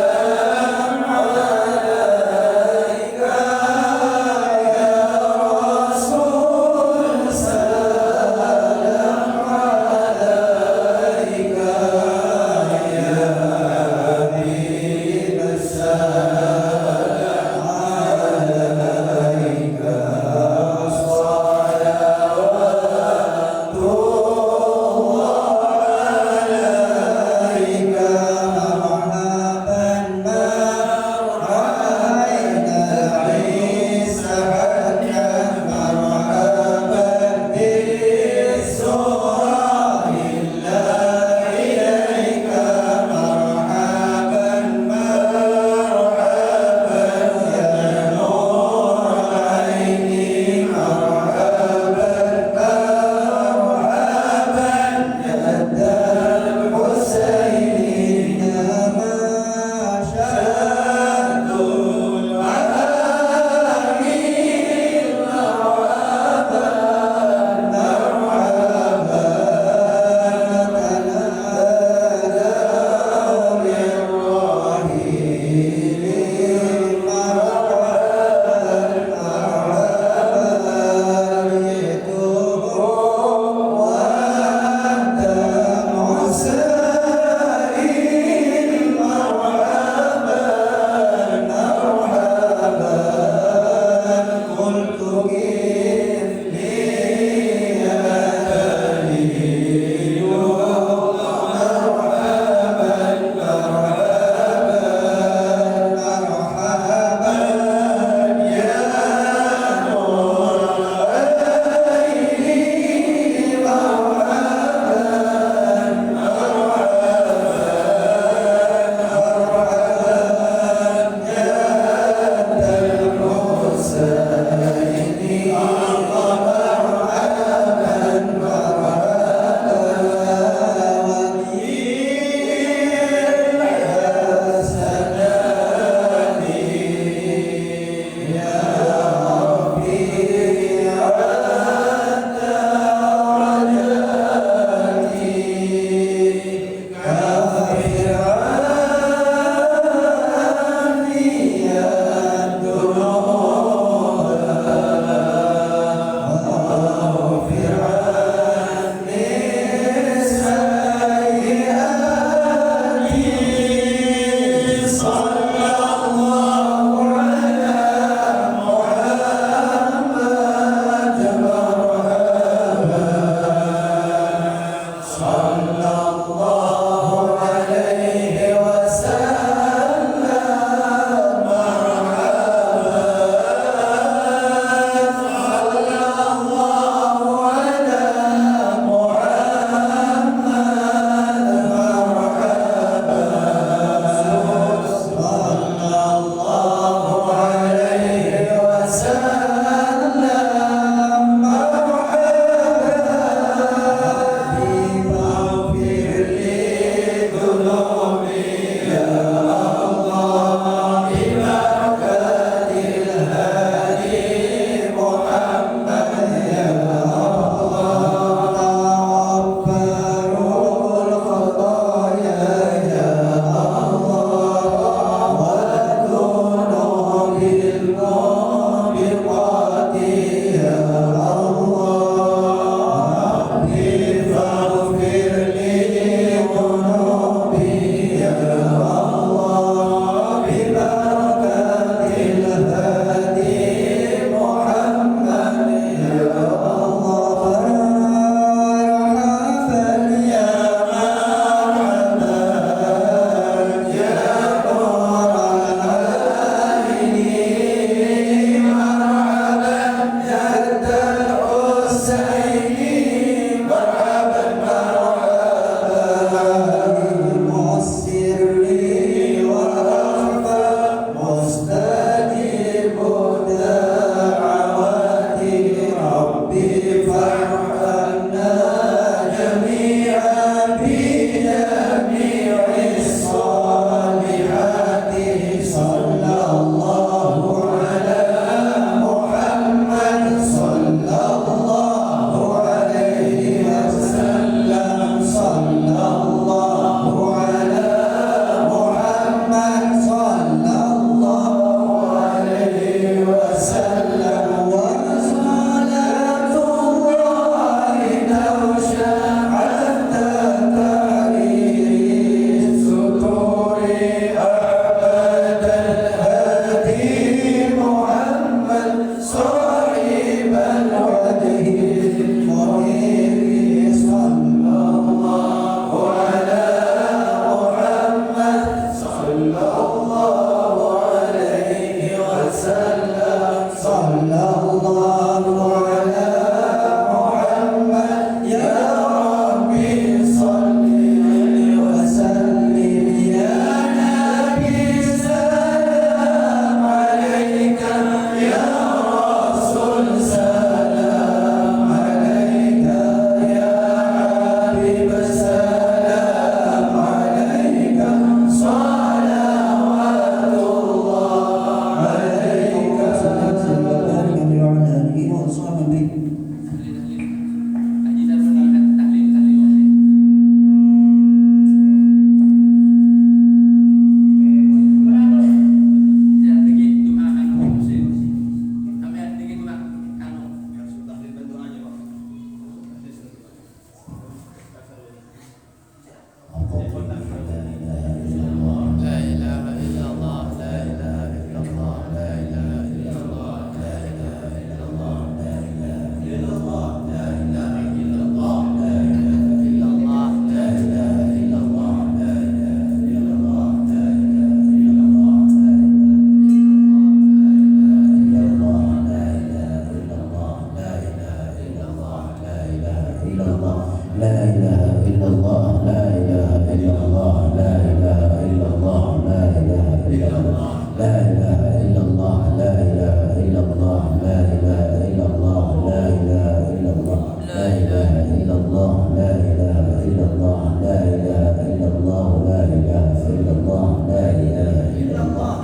Speaker 10: إلا الله لا إله إلا الله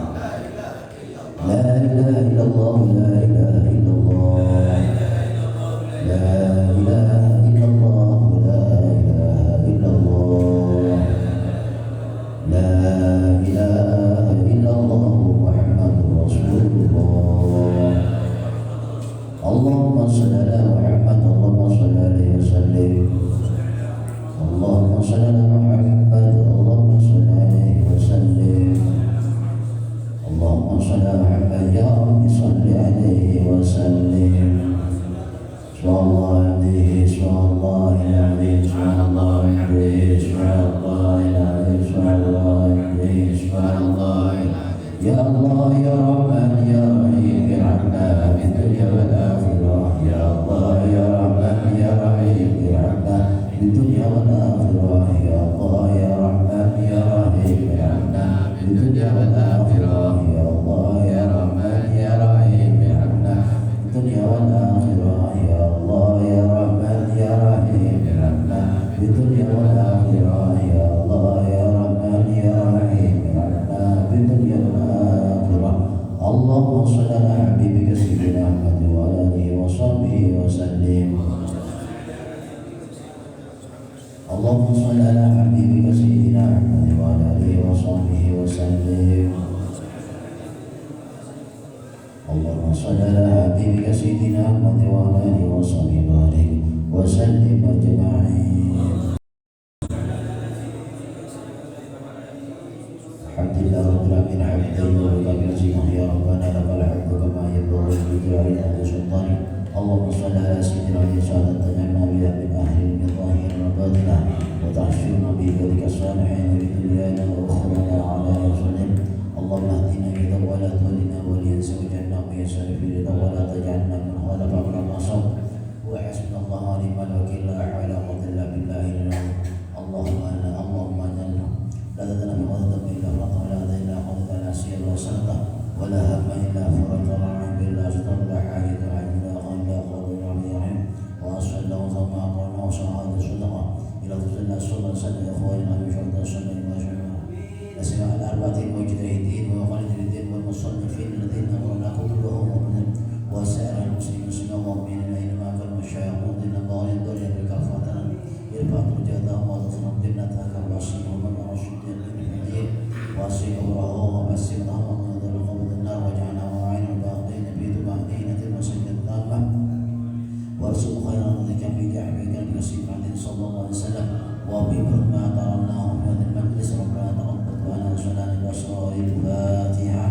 Speaker 10: لا إله إلا الله لا إله إلا الله لا إله إلا الله لا إله إلا الله لا إله إلا الله محمد رسول الله اللهم صل على محمد اللهم صل عليه وسلم اللهم صل على محمد اللهم صل عليه وسلم اللهم صل على محمد يا رب صل عليه وسلم صلى الله عليه صلى الله عليه صلى الله عليه صلى الله عليه صلى الله عليه صلى الله يا الله يا رحمن يا رحيم ارحمنا في الدنيا والآخرة يا الله يا رحمن يا رحيم ارحمنا في الدنيا والآخرة يا الله يا رحمن يا رحيم ارحمنا في الدنيا والآخرة يا الله يا رحمن يا رحيم ارحمنا في الدنيا والآخرة يا الله يا رحمن يا رحيم ارحمنا في الدنيا والآخرة يا الله يا رحمن يا رحيم ارحمنا في الدنيا والآخرة اللهم صل على حبيبك سيدنا محمد وعلى آله وصحبه وسلم اللهم صل على حبيبك سيدنا محمد وعلى آله وصحبه وسلم اللهم صل على حبيبك سيدنا محمد وعلى آله وصحبه وسلم أجمعين الحمد لله رب العالمين حمدا يرضى برزقه يا ربنا لك الحمد كما ينبغي لجلال سلطانك اللهم صل على سيدنا محمد تجعلنا بها من أهل الظاهر وباطنه وتحشرنا بذلك الصالحين في دنيانا وأخرانا على رسولك اللهم اهدنا إلى ولا تولنا ولينس وجعلنا ميسر في رضا ولا تجعلنا من خالف أمر النصر وحسبنا الله ونعم الوكيل لا حول ولا قوة إلا بالله العلي اللهم أنا لا تدنا بقدر إلا فرطا ولا أذى إلا قدر لا سير ولا سنة ولا هم إلا فرج ولا عين إلا ستر لا حاجة عين لا غم لا قدر ولا رحيم وأصل له ثم أقرنا وشهادة صدقة إلى تسلنا الصلاة سنة إخواننا بشرط السنة ما شاء الله نسمع الأربعة المجتهدين وخالد الدين والمصنفين الذين أمرنا كلهم مؤمنين وسائر المسلمين سنة مؤمنين إنما كانوا الشياطين إن الله ينظر إليك فتنا يرفع درجاتهم وتصنع جنتك الرشيد ومن رشد الدين وأصيب أمره ومسك ظهره من ذر قبض النار واجعلنا وعين الباقين في طمأنينة وسجد تامة وارزق خيرا ذلك في جحبك المسيح عليه صلى الله عليه وسلم وبكل ما ترونه في هذا المجلس ربنا تقبل وانا وسلام الأسرار الفاتحة